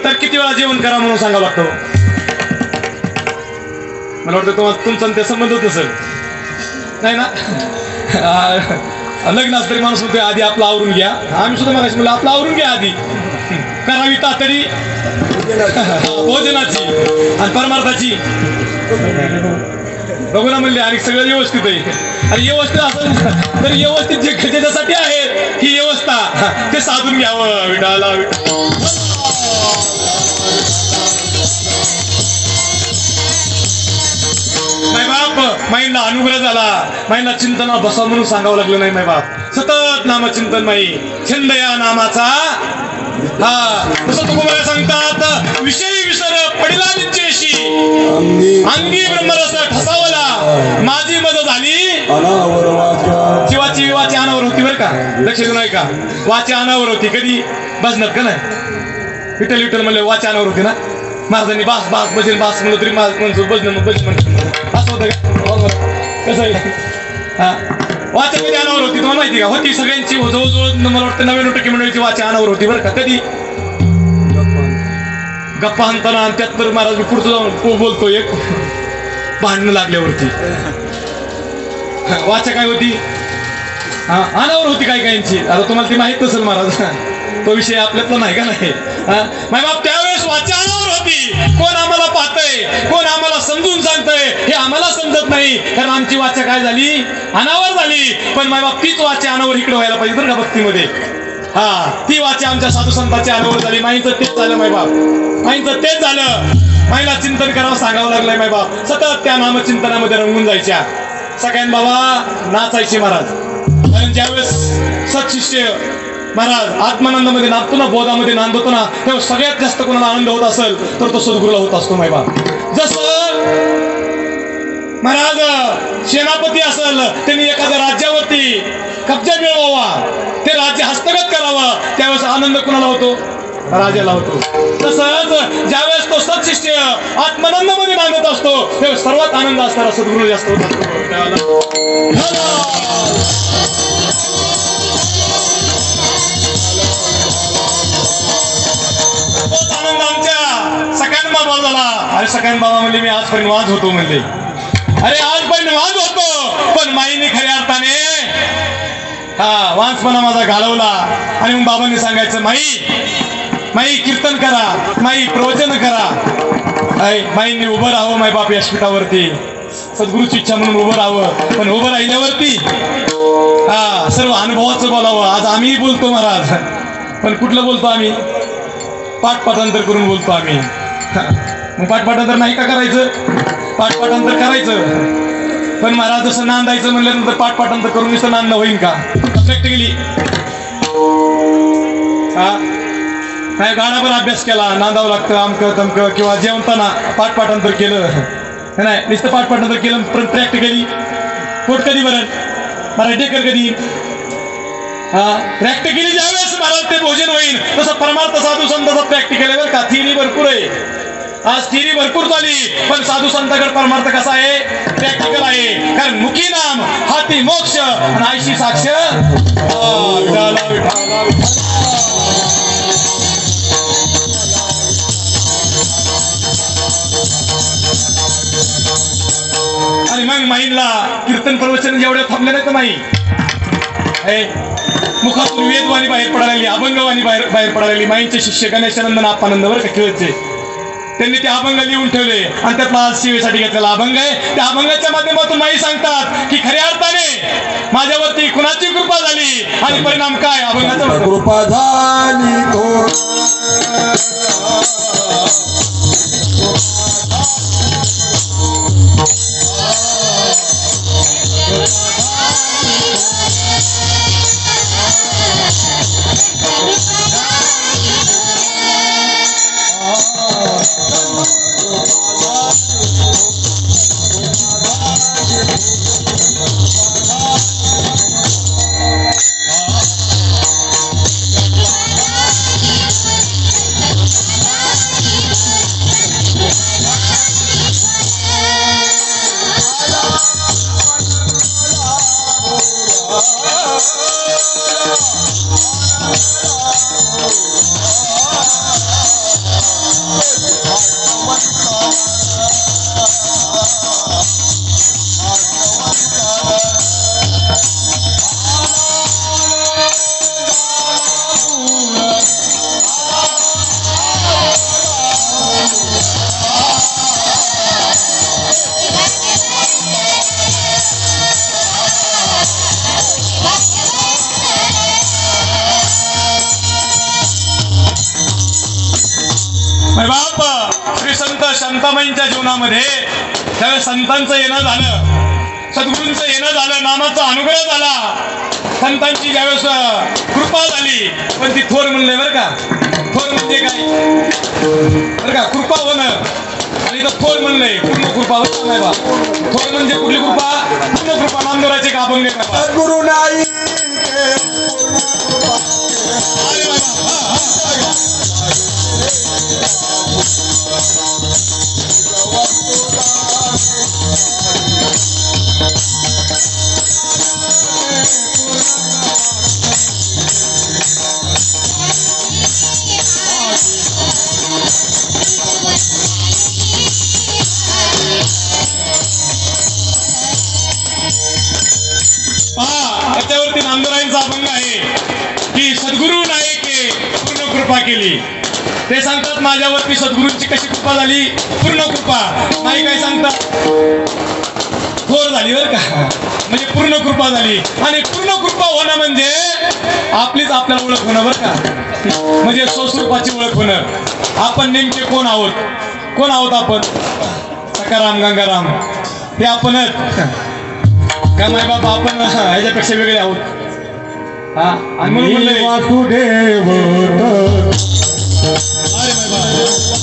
तर किती वेळा जेवण करा म्हणून सांगावं लागतं? मला वाटतं तुम्हाला तुमचा ते संबंधच नसेल नाही ना. लग्नात तरी माणूस म्हणतोय आधी आपलं आवरून घ्या. आम्ही सुद्धा मागायचं म्हणलं आपलं आवरून घ्या आधी, करावी तातडी भोजनाची आणि परमार्थाची. बघू ना म्हणले आणि सगळं व्यवस्थित आहे. आणि व्यवस्थित असेल तर व्यवस्थित जे ज्याच्यासाठी आहे ही व्यवस्था ते साधून घ्यावं. विठाला माय बाप, माईला अनुग्रह झाला, माईला चिंतना बसा म्हणून सांगावं लागलं नाही माय बाप. सतत नामचिंतन माई, छंद या नामाचा. हा तसं तुम्हाला सांगतात, विषयी विसर पडिला निश्चयशी, अंगी ब्रह्मरस ठसावला, माझी मदत झाली शिवाची वाची अनावर होती बरं का, लक्ष देऊ नाही का, वाची अनावर होती. कधी भजनात का नाही, विठ्ठल म्हणले वाची अनावर होती ना. महाराजांनी बास बास भजन बास म्हणलं तरी म्हणतो भजन असं होतं का, कसं आहे. हा वाचा कधी अनावर होती तुम्हाला माहिती का? होती सगळ्यांची, जवळजवळ मला वाटतं 99% मंडळीची वाचा अनावर होती बरं का. कधी गप्पा आणताना, आणि त्यात तर महाराज मी पुढचं जाऊन बोलतो एक भांडणं लागल्यावरती. वाचा काय होती, हा अनावर होती काय काहींची. आता तुम्हाला ती माहित नसेल महाराज, तो विषय आपल्यातला नाही का नाही. माय बाप त्यावेळेस वाचा अनावर होती. कोण आम्हाला पाहतंय, कोण आम्हाला समजून सांगतंय हे आम्हाला समजत नाही, कारण आमची वाचा काय झाली, अनावर झाली. पण माय बाप तीच वाचा अनावर इकडे व्हायला पाहिजे बरं का भक्तीमध्ये. हा ती वाचा आमच्या साधू संतांची अनावर झाली. माईचं तेच झालं माय बाप, माईचं तेच झालं. माईला चिंतन करावं सांगावं लागलंय माय बाप. सतत त्या नामचिंतनामध्ये रंगून जायच्या. सगळ्यां बाबा नाचायचे महाराज. कारण ज्यावेळेस सत्शिष्य महाराज आत्मानंदामध्ये नांदतो ना, बोधामध्ये नांदतो ना, तेव्हा सगळ्यात जास्त कोणाला आनंद होत असेल तर तो सद्गुरूला होत असतो माय बाप. जसं महाराज सेनापती असेल, त्यांनी एखाद्या राज्यावरती कब्जा मिळवावा, ते राज्य हस्तगत करावं, त्यावेळेस आनंद कोणाला होतो, राजाला होतो. तसंच ज्यावेळेस तो सत्शिष्य आत्मानंदामध्ये नांदत असतो त्यावेळेस सर्वात आनंद असणारा सद्गुरू जास्त होत असतो. आनंद आमच्या सकाळ बाबा झाला. अरे सकाळ बाबा म्हणले मी आजपर्यंत वाज होतो म्हणले. अरे आजपर्यंत वाज होतो, पण माईने खऱ्या अर्थाने हा वांचपणा माझा घालवला. आणि मग बाबांनी सांगायचं, माई माई कीर्तन करा, माई प्रवचन करा. माईंनी उभं राहावं माय बाप व्यासपीठावरती, सद्गुरूची इच्छा म्हणून उभं राहावं. पण उभं राहिल्यावरती सर्व अनुभवाचं बोलावं. आज आम्ही बोलतो महाराज, पण कुठलं बोलतो आम्ही? पाठपाठांतर करून बोलतो आम्ही. मग पाठपाठांतर नाही का करायचं? पाठपाठांतर करायचं, पण महाराज जसं नांदायचं म्हणल्यानंतर पाठपाठांतर करून नुसतं नांदणं होईल का? प्रॅक्टिकली नाही, गाण्यावर अभ्यास केला, नांदावं लागतं अमकं तमकं, किंवा जेवताना पाठपाठांतर केलं नाही, नुसतं पाठपाठांतर केलं, पण प्रॅक्टिकली पोट कधी भरण? मराठी कर कधी? प्रॅक्टिकली ज्यावेळेस महाराज ते भोजन होईल तसं परमार्थ साधू संताचा प्रॅक्टिकल आहे बरं का. थिअरी भरपूर आहे, आज थिअरी भरपूर झाली, पण साधू संताकडे परमार्थ कसा आहे? प्रॅक्टिकल आहे. कारण मुखी नाम हाती मोक्ष आणि आयशी साक्ष. आणि मग माईला कीर्तन प्रवचन जेवढे थांबले नाही तर माई मुखातून वेदवाणी बाहेर पडायला, अभंगवाणी बाहेर पडायला. माईंचे शिष्य गणेशानंदन आप्पानंद बरं का खेळचे, त्यांनी ते अभंग लिहून ठेवले आणि त्यातला आज सेवेसाठी घेतलेला अभंग आहे. त्या अभंगाच्या माध्यमातून माई सांगतात की खऱ्या अर्थाने माझ्यावरती कुणाची कृपा झाली आणि परिणाम काय? अभंगाचा कृपा झाली तो श्री संत शांताबाईंच्या जीवनामध्ये त्यावेळेस संतांचं येणं झालं, सद्गुरूंचं येणं झालं, नामाचा अनुग्रह झाला, संतांची ज्यावेळेस कृपा झाली. पण ती थोर म्हणले बरं का. थोर म्हणजे काय बरं का? कृपा होणं. आणि इथं थोर म्हणलंय पूर्ण कृपा होत नाही बा. थोर म्हणजे कुठली कृपा? पूर्ण कृपा. नामदेवाचे का अभंग गुरु नाही त्याच्यावरती नामदेवरायांचा अभंग आहे की सद्गुरू नायके पूर्ण कृपा केली. ते सांगतात माझ्यावरती सद्गुरूंची कशी कृपा झाली? पूर्ण कृपा. नाही काय सांगतात? थोर झाली बरं का, म्हणजे पूर्ण कृपा झाली. आणि पूर्ण कृपा होणं म्हणजे आपलीच आपल्याला ओळख होणं बरं का, म्हणजे स्वस्वरूपाची ओळख होणं. आपण नेमके कोण आहोत? कोण आहोत आपण? सकाराम गंगाराम हे आपणच का माय बाबा? आपण ह्याच्यापेक्षा वेगळे आहोत. आणि म्हणून म्हणलं वासुदेव अरे माय बाबा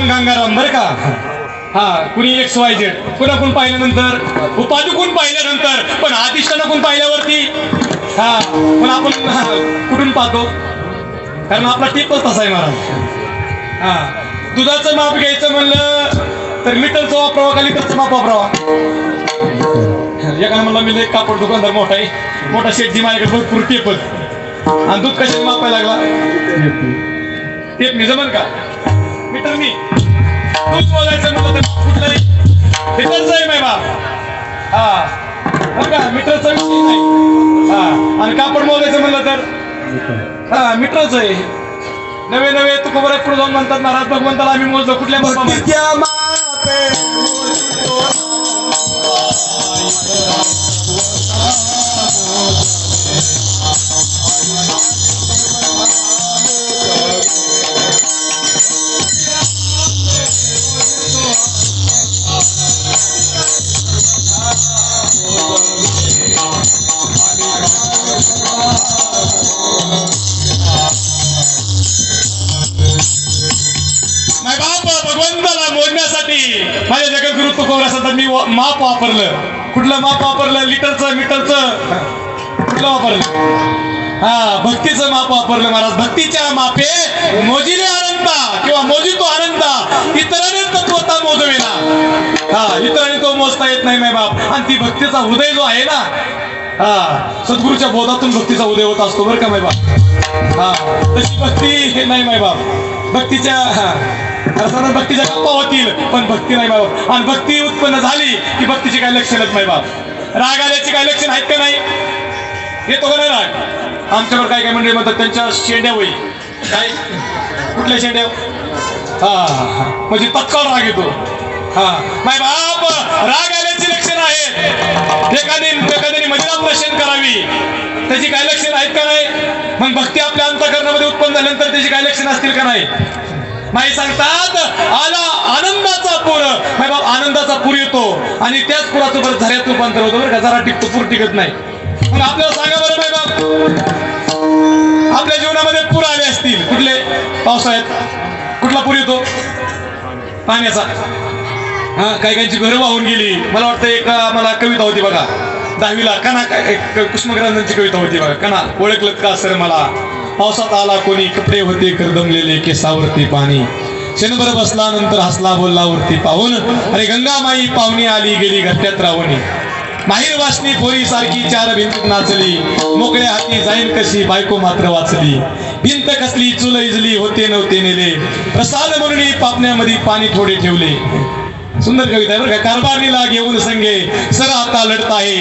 गंगाराम बरं का. हा कुणी XYZ कुणाकून पाहिल्यानंतर उपाधिकून पाहिल्यानंतर पण अधिष्ठानाकून पाहिल्यावरती हा पण आपण कुठून पाहतो कारण आपला टिपच तसा आहे महाराज. हा दुधाचं माप घ्यायचं म्हणलं तर लिटरचं वापरावा का लिटरचं माप वापरावा. एकानं म्हणलं मी एक कापड दुकानदार मोठा आहे मोठा शेटजी माझ्याकडे भरपूर टेपच आणि दूध कशाने मापायला लागला टेप मी जमन का मीटरनी दूध मोजायचं म्हणलं तर कुठलं लिटरचं आहे माय बाप. हा बरं का मीटरचा विषय नाही. हा आणि कापड मोजायचं म्हणलं तर हा मीटरच आहे. नवे नवे तू खबर पुढे जाऊन म्हणतात महाराज भगवंताला आम्ही मोजलो कुठल्या बापामध्ये भक्तीच्या मापे माय बाप भगवंताला मोजण्यासाठी माझ्या जगद्गुरु तुकोबर असं तर मी माप वापरलं. कुठलं माप वापरलं लिटरचं मीटरचं कुठलं वापरलं. हा भक्तीचं माप वापरलं महाराज. भक्तीच्या मापे मोजिले अनंता किंवा मोजितो अनंता इतरांनी तत्वता मोजवेना. हा इतरांनी तो मोजता येत नाही माय बाप. आणि ती भक्तीचा हृदय जो आहे ना हा सद्गुरूच्या बोधातून भक्तीचा उदय होत असतो बरं का माय बाप. हा तशी भक्ती हे नाही माय बाप. भक्तीच्या अर्थात भक्तीच्या गप्पा होतील पण भक्ती नाही माय बाप. आणि भक्ती उत्पन्न झाली की भक्तीची काही लक्षणच नाही बाप. राग आल्याची काही लक्षण आहेत का नाही येतो का नाही राग. आमच्याकडे काय काय मंडळी म्हणतात त्यांच्या शेंड्या होई काय कुठल्या शेंड्या हा म्हणजे तत्काळ राग येतो. हा माय बाप राग आल्याची लक्षणं आहेत. एखाद्याने मदिराप्राशन करावी त्याची काय लक्षणं आहेत का नाही. मग भक्ती आपल्या अंतःकरणामध्ये उत्पन्न झाल्यानंतर त्याची काय लक्षणं असतील का नाही. माई सांगतात आला आनंदाचा पूर माय बाप. आनंदाचा पूर येतो आणि त्याच पुराचं बरं झऱ्यात रूपांतर होतं बरं का. जरा टिकतो पूर टिकत नाही. मग आपल्याला सांगा बरं माय बाप आपल्या जीवनामध्ये पूर आले असतील कुठले पावसाळ्यात कुठला पूर येतो पाण्याचा. हा काही काहींची घरं वाहून गेली. मला वाटतं एक मला कविता होती बघा 10वीला कणा कुसुमाग्रजांची कविता होती बघा कणा ओळखलं का सर मला. पावसात आला कोणी कपडे होते करदमलेले केसावरती पाणी क्षणभर बसला नंतर हसला बोलला वरती पाहून अरे गंगामाई पाहुणी आली गेली घट्ट्यात रावणी. माहीर वासनी पोरी सारखी चार भिंतीत नाचली मोकळ्या हाती जाईन कशी बायको मात्र वाचली. भिंत कसली चुल इजली होते नव्हते नेले प्रसाद म्हणून पापण्यामध्ये पाणी थोडे ठेवले. सुंदर कविता आहे बरं का. कारभारणीला घेऊन संगे सर आता लढत आहे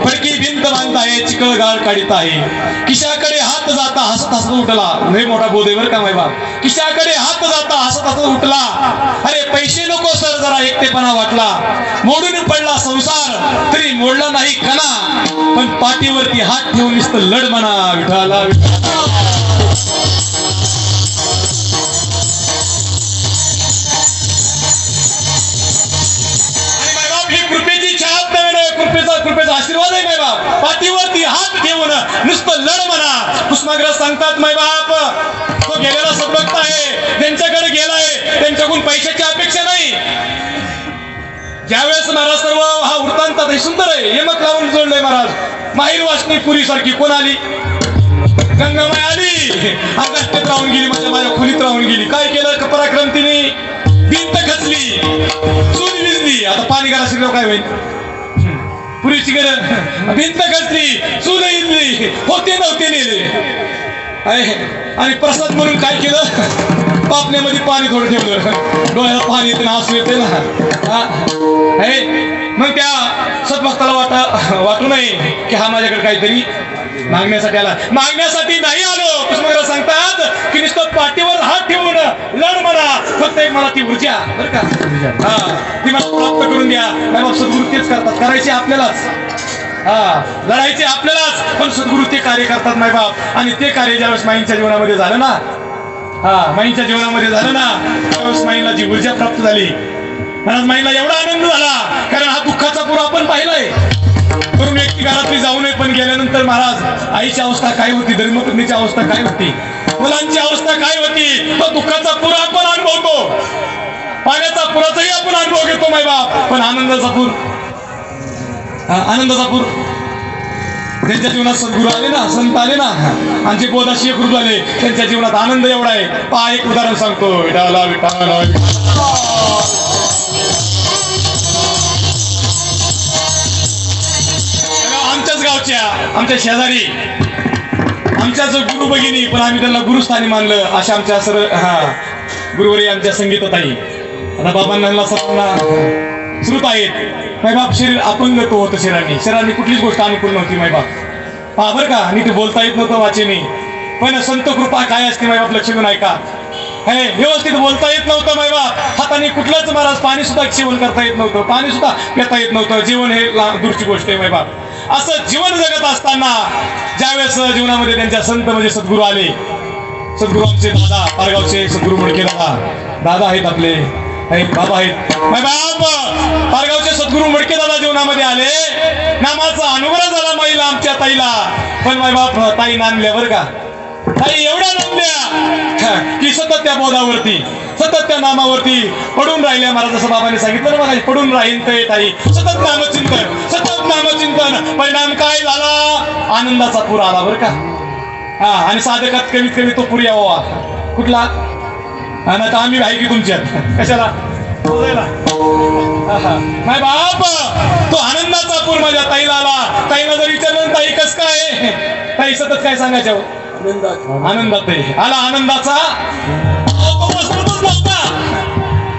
फडकी भिंत बांधत आहे चिकळ गाळ काढीत आहे. खिशाकडे हात जाता हसत हसत उठला. लय मोठा बोध आहे बरं का माय बाप. खिशाकडे हात जाता हसत हसत उठला. अरे पैसे नको सर जरा एकटेपणा वाटला. मोडून पडला संसार तरी मोडला नाही कणा पण पाठीवरती हात ठेवून नुसतं लढ म्हणा विठाला. कृपेचा आशीर्वाद आहे माय बाप. पाठीवरती हात ठेवून नुसतं लढ म्हणा. कुसुमाग्रज सांगतात माय बाप तो गेलेला सद्भक्त आहे त्यांच्याकडे गेलाय त्यांच्याकडून पैशाची अपेक्षा नाही. ज्यावेळेस महाराज सर्व हा वृत्तांतात हे सुंदर आहे यमक लावून जोडलंय महाराज. माहीर वासनी पुरी सारखी कोण आली गंगामाई आली आकाशात राहून गेली माझ्या खोलीत राहून गेली. काय केलं पराक्रम तिने भिंत खचली चूल विजली. आता पाणी घरा शिकल्यावर काय होईल पुरीची गरज. भिंत खचली चूल इजली होते नव्हते नेले. आणि प्रसाद म्हणून काय केलं पापण्यामध्ये पाणी थोडं ठेवलं. डोळ्याला पाणी येते ना हसू येते ना. मग त्या सद्भक्ताला वाटू नये की हा माझ्याकडे काहीतरी मागण्यासाठी आला. मागण्यासाठी नाही आलो. कुसुमाग्रज सांगतात की नुसतं पाठीवर हात ठेवून लढ म्हणा. फक्त एक मला ती ऊर्जा बरं का हा ती मला प्राप्त करून द्या. सद्गुरू तेच करतात. करायचे आपल्यालाच हा लढायचे आपल्यालाच पण सद्गुरू ते कार्य करतात माय बाप. आणि ते कार्य ज्यावेळेस माईंच्या जीवनामध्ये झालं ना हा माईंच्या जीवनामध्ये झालं ना त्यावेळेस माईला जी ऊर्जा प्राप्त झाली महाराज. माईला एवढा आनंद झाला कारण हा दुःखाचा पूर आपण पाहिलाय. तरुण व्यक्ती घरातली जाऊ नये पण गेल्यानंतर महाराज आईची अवस्था काय होती धर्मपत्नीची अवस्था काय होती मुलांची अवस्था काय होती तो दुःखाचा पूर आपण अनुभवतो. पुराचाही आपण अनुभव घेतो माय बाप, पण आनंदाचा पूर, आनंदाचा पूर त्यांच्या जीवनात सद्गुरू आले ना, संत आले ना, आणि जे बोधाशी एकरूप झाले त्यांच्या जीवनात आनंद एवढा आहे. पहा एक उदाहरण सांगतो. विठाला विठाला आमच्याच गावच्या, आमच्या शेजारी, आमच्याच गुरु भगिनी, पण आम्ही त्यांना गुरुस्थानी मानलं, अशा आमच्या गुरुवरी आमच्या संगीतताई. आता बाबांना सर्वांना श्रुत आहेत. मायबाप शरीर अपंग तो होतं, शरीराने कुठलीच गोष्ट अनुकूल नव्हती मायबाप. पहा बरं का, नीट बोलता येत नव्हतं वाचेने, पण संत कृपा काय असते मायबाप लक्ष देऊन ऐका. हे व्यवस्थित बोलता येत नव्हतं मायबाप, हाताने कुठलंच महाराज पाणी सुद्धा सेवन करता येत नव्हतं, पाणी सुद्धा पिता येत नव्हतं. जीवन हे दूरची गोष्ट आहे मायबाप. असं जीवन जगत असताना ज्यावेळेस जीवनामध्ये त्यांच्या संत म्हणजे सद्गुरू आले, सद्गुरू आमचे दादा पारगावचे सद्गुरू मुडके दादा आहेत, आपले बाबा आहेत मायबाप. पारगावचे सद्गुरू मुडके दादा जीवनामध्ये आले, नामाचा अनुग्रह झाला माईला, आमच्या ताईला. पण मायबाप ताई नांदल्या बरं का, ताई एवढ्या नांदल्या की सतत त्या बोधावरती, सतत त्या नामावरती पडून राहिल्या. महाराज जसं बाबांनी सांगितलं ना, मला पडून राहीन ते ताई, सतत नामचिंतन, सतत नामचिंतन. परिणाम काय झाला? आनंदाचा पूर आला बरं का. आणि साधकात कमीत कमी तो पूर यावा. कुठला? आणि आता आम्ही आहे की तुमच्यात कशाला माय बाप, तो आनंदाचा पूर माझ्या ताईला आला. ताईला जर विचारलं ताई कस काय, ताई सतत काय सांगायचं? आनंदात आला. आनंदाचा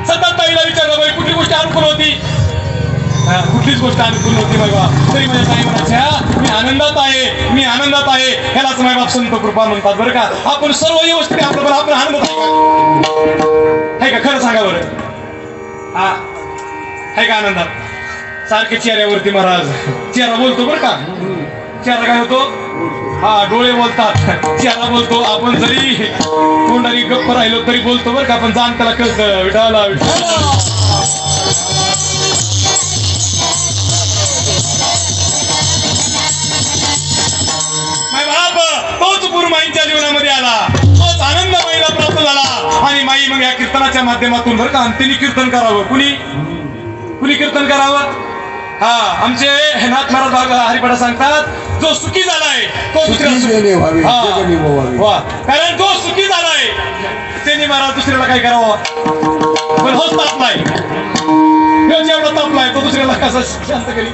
सतत ताईला विचारलं बाई कुठली गोष्ट अनुकूल होती? कुठलीच गोष्ट अनुकूल नव्हती मायबाप. तरी माझ्या ताई म्हणायच्या मी आनंदात आहे, मी आनंदात आहे. ह्यालाच मायबाप संत कृपा म्हणतात बरं का. आपण सर्व व्यवस्थित आपलं, पण आपण आनंदात आहे का? खरं सांगा बरं, आहे का आनंदात? सारखे चेहऱ्यावरती महाराज चेहरा बोलतो बरं का. चेहरा काय होतो? डोळे बोलतात, चेहरा बोलतो. आपण जरी तोंडाने गप्प राहिलो तरी बोलतो बरं का. आपण जाण त्याला कळतं. विठाला विठाला तोच पूर माईंच्या जीवनामध्ये आला, तोच आनंद माईला प्राप्त झाला. आणि माई मग या कीर्तनाच्या माध्यमातून बरं का तिने कीर्तन करावं. कुणी कीर्तन करावं? आमचे नाथ महाराज हरिपाडा सांगतात, जो सुखी झालाय तो कारण जो सुखी झालाय त्याने महाराज दुसऱ्याला काय करावं. पण होच तापलाय, जेवढा तापलाय तो दुसऱ्याला कसा शांत करी.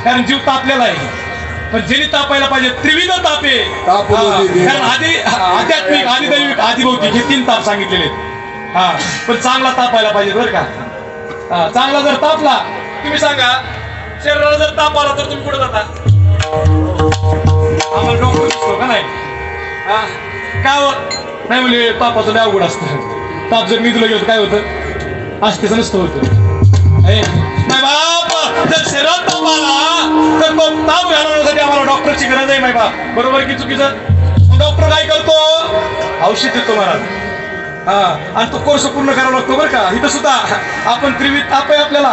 कारण जीव तापलेला आहे. पण ज्यांनी तापायला पाहिजे त्रिविध तापे, कारण आध्यात्मिक, आदिदैविक, आदिभौतिक हे 3 ताप सांगितलेले. पण चांगला तापायला पाहिजे बरं का. चांगला जर तापला, तुम्ही सांगा शरीराला जर ताप आला तर तुम्ही कुठे जाता? आम्हाला डॉक्टर दिसतो का नाही? काय नाही म्हणजे तापाचं लय अवघड असतं. ताप जर निघलं गेलं काय होतं? असतेच नसतं होतं. नाही बाप, जर शरीरात ताप आला तर तो ताप घालवण्यासाठी आम्हाला डॉक्टरची गरज आहे माय बाप. बरोबर की चुकीचं? डॉक्टर काय करतो? औषध देतो महाराज. आणि तो कोर्स पूर्ण करावा लागतो बरं का. इथं सुद्धा आपण त्रिविध ताप आहे आपल्याला.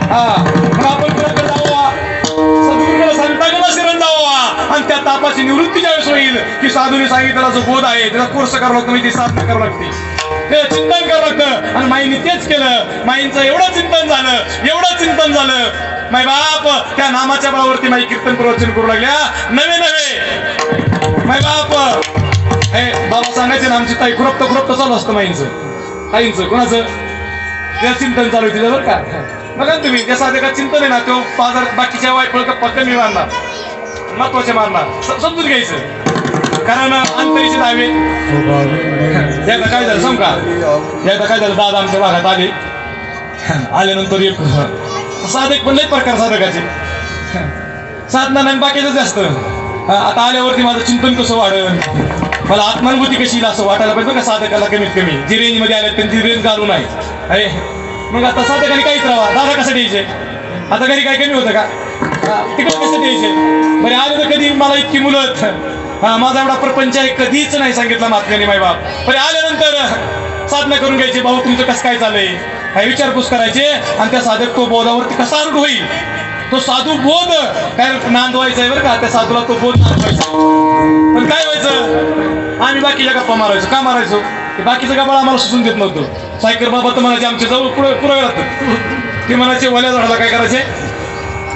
मग आपण कुणाकडे जावा? सद्गुरूला संतांना शरण जावा. आणि त्या तापाची निवृत्ती ज्यावेळेस होईल की साधूने सांगितलेला जो बोध आहे त्याचा कोर्स करावा लागतो, म्हणजे साधना करावं लागते, ते चिंतन करावं लागतं. आणि माईने तेच केलं. माईंचं एवढं चिंतन झालं माय बाप, त्या नामाच्या बळावरती माई कीर्तन प्रवचन करू लागल्या. नवे माय बाप. बाबा सांगायचे ना, आमची ताई खुरपत चालू असतं ताईंचं कोणाचं त्या चिंतन चालू आहे तिचं बरं का. बघा तुम्ही त्या साधे का चिंतन आहे ना, तो बाजारात बाकीच्या वाईट पक्क मी मारणार, महत्वाचे मारणार, समजून घ्यायचं. कारण अंतरीचे दावे एकदा काय झालं सांग का. एकदा काय झालं, दादा आमच्या भागात आल्यानंतर एक साधक पण लई प्रकार साधकाचे साधना नाही बाकीचं जास्त. आता आल्यावरती माझं चिंतन कसं वाढेल, मला आत्मानुभूती कशी येईल असं वाटायला पाहिजे का. साधकाला कमीत कमी जी रेंज मध्ये आल्या त्यांची रेंज घालू नाही. मग आता साधकाने काहीच राहा, दादा कसं द्यायचे? आता घरी काय कमी होतं का? तिकडे कसं द्यायचे? बरे आले तर कधी मला इतकी मुलं, माझा एवढा प्रपंच आहे कधीच नाही सांगितलं मातल्याने माय बाप. बरे आल्यानंतर साधना करून घ्यायची, भाऊ तुमचं कसं काय चाललंय विचारपूस करायचे. आणि त्या साधक तो बोधावरती कसा रूढ होईल, तो साधू बोध काय नांदवायचा आहे बरं का. त्या साधूला तो बोध नांदवायचा. पण काय व्हायचं, आम्ही बाकीच्या गप्पा मारायचो. का मारायचो? ते बाकीचं गाबाळ आम्हाला सुचून देत नव्हतं. सायकर बाबा तर म्हणायचे आमच्या जवळ पुढे राहतात. ते म्हणायचे वल्या झाडाला काय करायचे,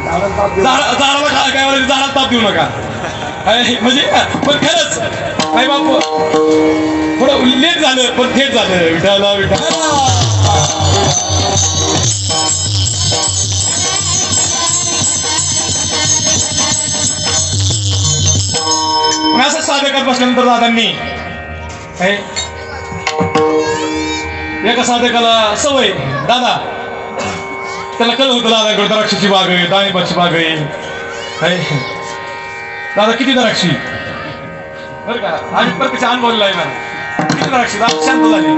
झाडाला काय म्हणायचे, झाडाला ताप देऊ नका. म्हणजे पण खरंच आई बाप थोडं लेट झालं पण थेट झालं. विठाला विठाला. असं साधं करत बसल्यानंतर दादांनी एका साधकाला सवय, दादा त्याला कळलं होतं दादाकडे द्राक्षाची बाग आहे, डाळिंबाची बाग आहे. दादा किती द्राक्षी, बरं का आणि प्रत्यक्ष अनुभवलेला आहे ना, किती द्राक्षी. दादा शांत झाले.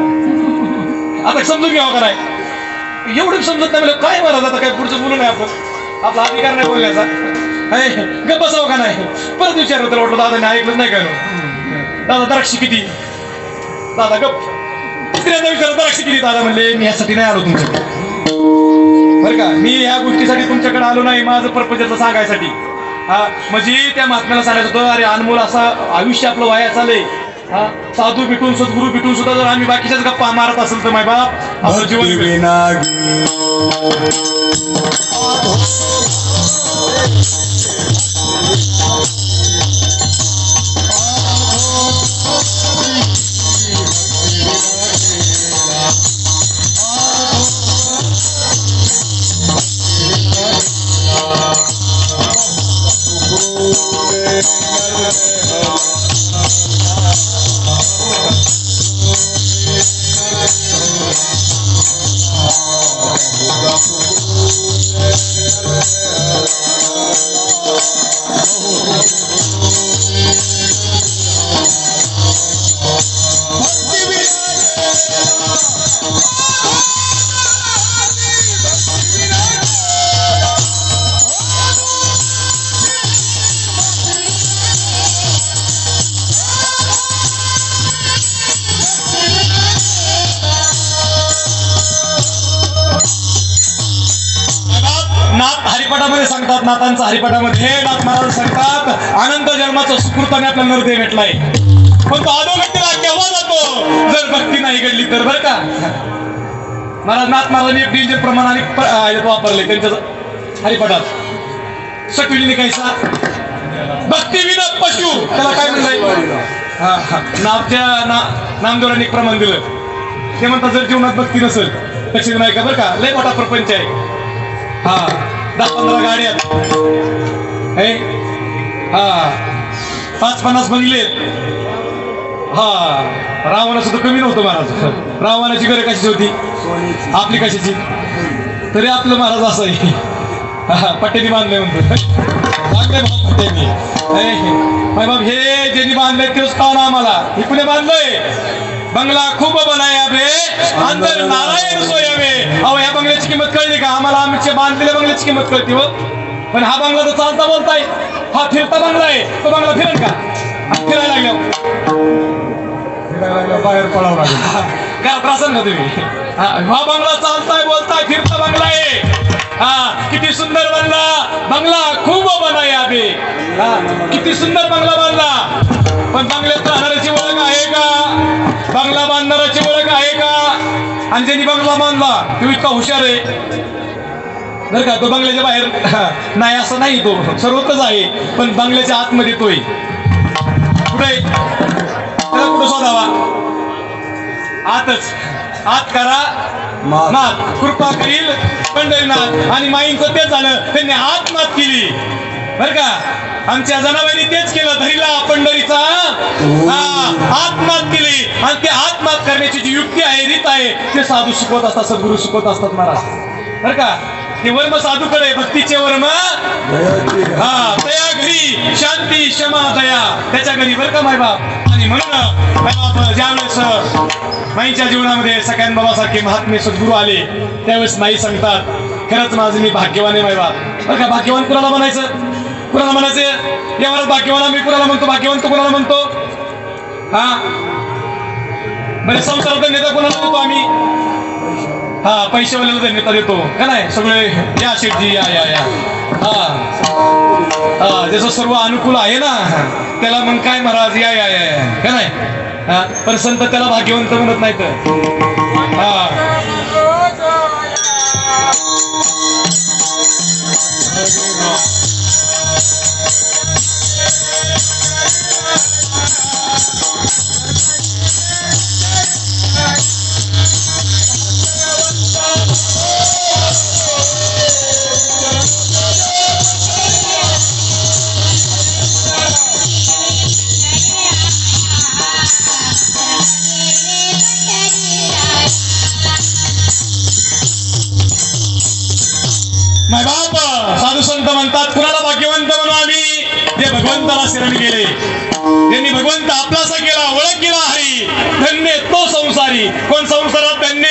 आता समजून घ्यावं का नाही, एवढं समजत नाही म्हणजे काय महाराज, आता काय पुढचं बोलू नाही आपण, आपला अधिकार नाही बोलण्याचा. गप्प बसावं का नाही. परत विचारलं तर वाटलं दादाने ऐकलंच नाही काय. दादा द्राक्षी किती, दादा गप. तिसऱ्यांदा विचारलं द्राक्षी किती, दादा म्हणले मी ह्यासाठी नाही आलो तुमच्याकडे, बरं का, मी ह्या गोष्टीसाठी तुमच्याकडे आलो नाही, माझं पर्पज सांगायसाठी. हा म्हणजे त्या महात्म्याला सांगायचं होतं, अरे अनमोल असं आयुष्य आपलं वाया चाललंय. हा साधू भेटून सद्गुरू भेटून सुद्धा जर आम्ही बाकीच्याच गप्पा मारत असेल तर माय बाप आपलं जीवन हरिपाठामध्ये सांगतात, नाथांचा हरिपाठामध्ये नाथ महाराज सांगतात, अनंत जन्माचा सुकृताने आपला नरदेह भेटलाय, पण तो अधोगतीला केव्हा जातो जर भक्ती नाही घडली तर. बरं का महाराज नाथ महाराजांनी एक डेंजर प्रमाण आणि वापरले त्यांच्या हरिपाठात. सकविलीने कैसा भक्ती विना पशु, त्याला काय म्हणलंय, नामदेवांनी एक प्रमाण दिलं. ते म्हणतात जर जीवनात भक्ती नसेल तशी नाही का. बरं का लय मोठा प्रपंच आहे. हा 10-15 गाड्या, हा 5-50 बंगले. हा रावणा सुद्धा कमी नव्हतं महाराज. रावणाची घर कशाची होती, आपली कशाची, तरी आपलं महाराज असं आहे पट्ट्यानी बांधलंय म्हणतो. बांधलंय भाऊ पट्ट्यानी. बाब हे ज्यांनी बांधलंय तेच का ना आम्हाला. हे कुणी बांधलंय, बंगला खूप बनाया बे अंदर नारायण सोयावे. अहो ह्या बंगल्याची किंमत कळली का आम्हाला, आमच्या बांधलेल्या बंगल्याची किंमत कळते हो. पण हा बंगला तर चालता बोलताय, हा फिरता बंगला आहे, तो बंगला फिरेल का, फिरायला लागल्यावर बाहेर पडावं लागेल. काय प्रसन्न का तुम्ही, हा बंगला चालताय बोलताय फिरता बंगला आहे. हा किती सुंदर बंगला खूप बनाया बे. किती सुंदर बंगला बांधला, पण बंगल्यात राहणाऱ्याची ओळख आहे का, बंगला बांधणाऱ्याची ओळख आहे का. आणि ज्यांनी बंगला बांधला तो इतका हुशार आहे बरं का, तो बंगल्याच्या बाहेर नाही असं नाही, तो सर्वत्रच आहे, पण बंगल्याच्या आतमध्ये तोय. कुठे त्याला कुठं शोधावा, आतच. आत करा नाथ कृपा करील पंढरीनाथ. आणि माईंचं तेच झालं, त्यांनी आत्मात केली बरं का. आमच्या जनाबाईंनी तेच केलं, धरीला पंढरीचा आत्मात केली. आणि ते आत्मात करण्याची जी युक्ती आहे, रीत आहे, ते साधू शिकवत असतात, सद्गुरू शिकवत असतात महाराज बरं का. ते वर्म साधूकडे भक्तीचे वर्म, हा तया घरी शांती क्षमा दया, त्याच्या घरी बरं का मायबाप. आणि म्हणून मायबाप ज्यावेळेस माईच्या जीवनामध्ये सगळ्यां बाबासारखे महात्मे सद्गुरू आले त्यावेळेस माई सांगतात, खरंच माझं मी भाग्यवान आहे मायबाप. बरं का भाग्यवान कुणाला म्हणायचं, कुणाला म्हणायचं यावरच भाग्यवान. आम्ही कुणाला म्हणतो भाग्यवान, तो कुणाला म्हणतो, हा म्हणजे संसाराचा नेता कोणाला देतो आम्ही, हा पैशावाल्याला धन्यता देतो का नाही. सगळे या शेठजी या या या, हा ज्याचं सर्व अनुकूल आहे ना त्याला मग काय महाराज या या या का नाही. हा पण संत त्याला भाग्यवंत म्हणत नाही तर हा माय बाप साधू संत म्हणतात कुणाला भाग्यवंत म्हणू आम्ही जे भगवंताला शरण गेले त्यांनी भगवंत आपलासा केला ओळख केला हरी धन्य तो संसारी कोण संसारात धन्य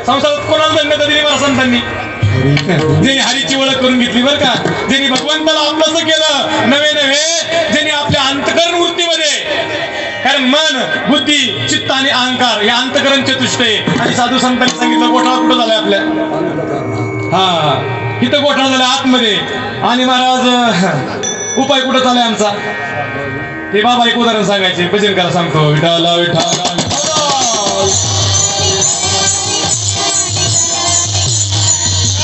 संसारात कोणाला धन्यता दिली मला संतांनी ज्यांनी हरीची ओळख करून घेतली बरं का ज्यांनी भगवंताला आपलंसं केलं नवे नवे ज्यांनी आपल्या अंतकरण वृत्तीमध्ये कारण मन बुद्धी चित्त आणि अहंकार या अंतकरण चतुष्ट आहे आणि साधू संतांनी सांगितलं गोठाळा कुठं झालाय आपल्या हा इथं गोठाळा झालाय आतमध्ये आणि महाराज उपाय कुठं चालाय आमचा हे बाबा एक उदाहरण सांगायचे भजन करा सांगतो विठाला विठाला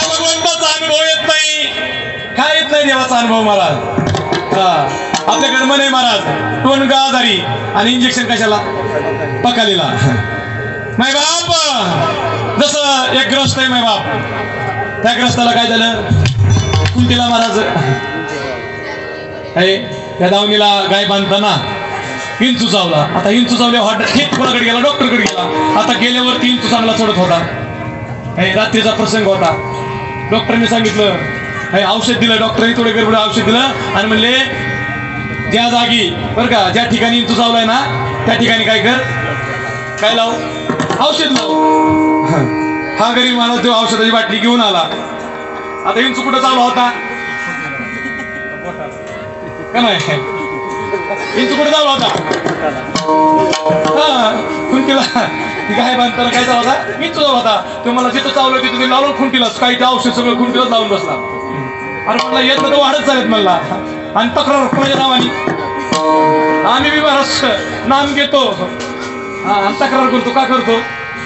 भगवंताचा अनुभव येत नाही काय येत नाही देवाचा अनुभव महाराज हा आपल्याकडे मन आहे महाराज टोनगा आजारी आणि इंजेक्शन कशाला पकालीला माय बाप जसं एक ग्रस्त आहे माय बाप त्या ग्रस्ताला काय झालं कुंतीला महाराज त्या दावणीला गाय बांधताना हिंचू चावला आता हिंचू चावल्यावर थेट कोणाकडे गेला डॉक्टरकडे गेला आता गेल्यावरती हिंचू चांगला चढत होता रात्रीचा प्रसंग होता डॉक्टरने सांगितलं औषध दिलं डॉक्टरने थोडे गडबड औषध दिलं आणि म्हणले ज्या जागी बरं का ज्या ठिकाणी हिंचू चावलाय ना त्या ठिकाणी काय कर काय लाव औषध लाव हा गरीब माणूस तो औषधाची बाटली घेऊन आला आता हिंचू कुठं चालला होता का नाही हिंचू कुठं चालला होता हा खुंटीला गाय बांधताना काय चालला होता हिंचू चालला होता तो मला जिथं चावलं तिथं तुम्ही लावलं खुंटीलाच काही औषध सगळं खुंटीलाच लावून बसला अरे म्हणला येत तर वाढत चालेल म्हणला आणि तक्रार कोणाच्या नावाने आम्ही बी महाराज नाम घेतो हा तक्रार करतो का करतो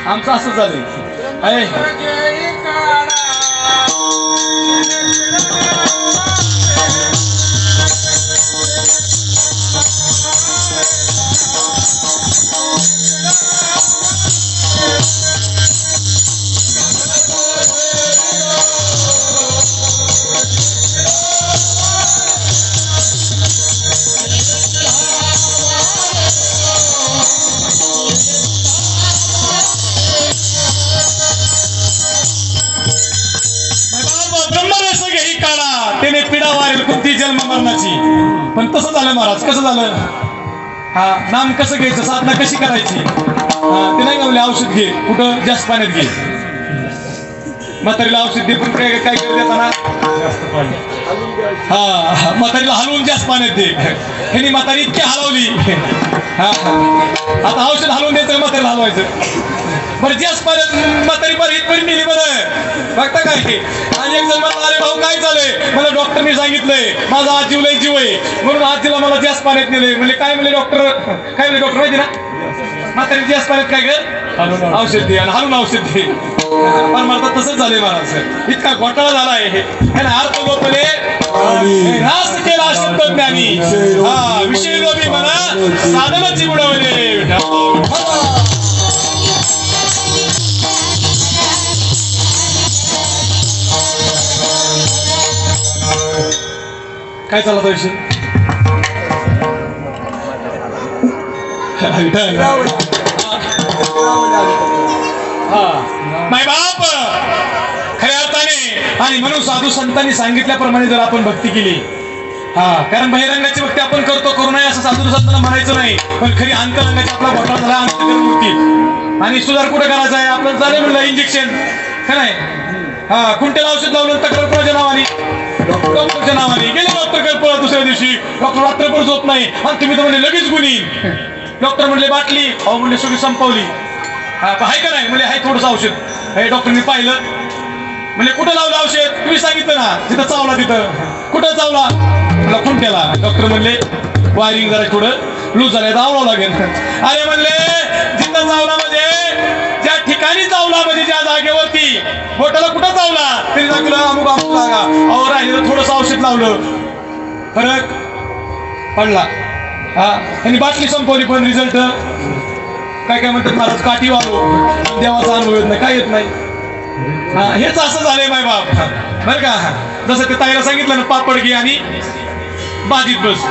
आमचं असं झालंय आहे त्याने पिढा वारेल कोणती जन्म मरणाची पण तसं झालं महाराज कसं झालं हा नाम कसं घ्यायचं साधना कशी करायची ते नाही म्हणले औषध घे कुठं जास्त पाण्यात घे म्हातारीला औषध दे पण काय काय करत देताना हा म्हातारीला हलवून जास्त पाण्यात दे ह्यांनी म्हातारी इतकी हलवली हा आता औषध हलवून द्यायचं म्हातारीला हलवायचं बरं जास्त पाण्यात म्हातारी बरं इथपर्यंत नेली बरं बघता काय आणि एक जण मला अरे भाऊ काय झालंय मला डॉक्टरने सांगितलंय माझा आज जीव लय जीव आहे म्हणून आज तिला मला जास्त पाण्यात नेले म्हणजे काय म्हणले डॉक्टर काय म्हणले डॉक्टर माहिती ना म्हातारी जास्त पाण्यात काय कर औषध दे आणि हलून औषध दे पण मला तसंच झालंय महाराज इतका घोटाळा झाला आहे अर्थ गोपले नाश केला शब्द ज्ञानी हा विषय लोभी म्हणा साधनाची उडवले काय चालला तो विषय माय बाप खऱ्या अर्थाने आणि म्हणून साधू संतांनी सांगितल्याप्रमाणे जर आपण भक्ती केली हा कारण बहिरंगाची भक्ती आपण करतो करू नये असं साधू संतांना म्हणायचं नाही पण खरी अंतरंगाची आपला घोटाळा झाला अंतकरण वृत्ती आणि सुधार कुठं करायचा आहे आपलं झालं म्हणलं इंजेक्शन का नाही हा कुंटेला औषध लावलं तक्रार कोणाच्या नावाने डॉक्टरच्या नावाने गेले डॉक्टर पळत दुसऱ्या दिवशी डॉक्टर रात्रभर झोप नाही आणि तुम्ही तर म्हणले लगेच गुणी डॉक्टर म्हणले बाटली अहो म्हणले सगळी संपवली हा आहे का नाही म्हणजे आहे थोडंसं औषध हे डॉक्टरने पाहिलं म्हणजे कुठं लावलं औषध तुम्ही सांगितलं ना तिथं चावला तिथं कुठं चावला मला खुंट्याला डॉक्टर म्हणले वायरिंग जरा थोडं लूज झाले धावलं लागेल. अरे म्हणले जिथं चावला म्हणजे ज्या ठिकाणी चावला म्हणजे ज्या जागेवरती बोटाला कुठं चावला तरी सांगितलं अमुक अमुक जागा. अहो राहिलेलं थोडंसं औषध लावलं फरक पडला. हा त्यांनी बाटली संपवली पण रिझल्ट काय काय म्हणतात महाराज काठी वालो देवाचा अनुभव येत नाही काय येत नाही. हा हेच असं झालंय माय बाप बरं का. जसं ते ताईला सांगितलं ना पापड घे आणि बाजीत बस.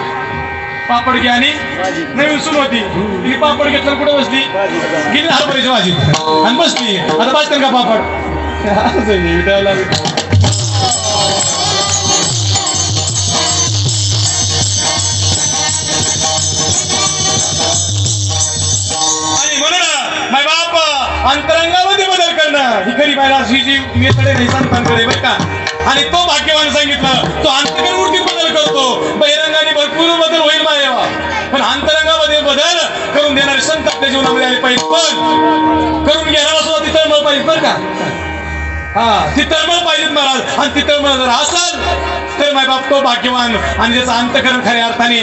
पापड घे आणि नवीन सुरू होती तिने पापड घेतलं कुठे बसली गेली हरभऱ्याच्या भाजीत आणि बसली. आता बाजतात का पापड असंच आहे विटायला. आणि म्हणून माय बाप अंतरंगामध्ये बदल करणं ही खरी महाराज ही जी मेथड आहे संतांकडे बरं का. आणि तो भाग्यवान सांगितलं तो अंतकरण मूर्तीत बदल करतो. बहिरंगाने भरपूर बदल होईल माझ्या पण अंतरंगामध्ये बदल करून देणारे संत आपल्या जीवनामध्ये आले पाहिजे. पण करून घेणारा सुद्धा ती तळमळ पाहिजे बरं का. हा ती तळमळ पाहिजेत महाराज. आणि ती तळमळ जर असाल तर माय बाप तो भाग्यवान आणि ज्याचं अंतकरण खऱ्या अर्थाने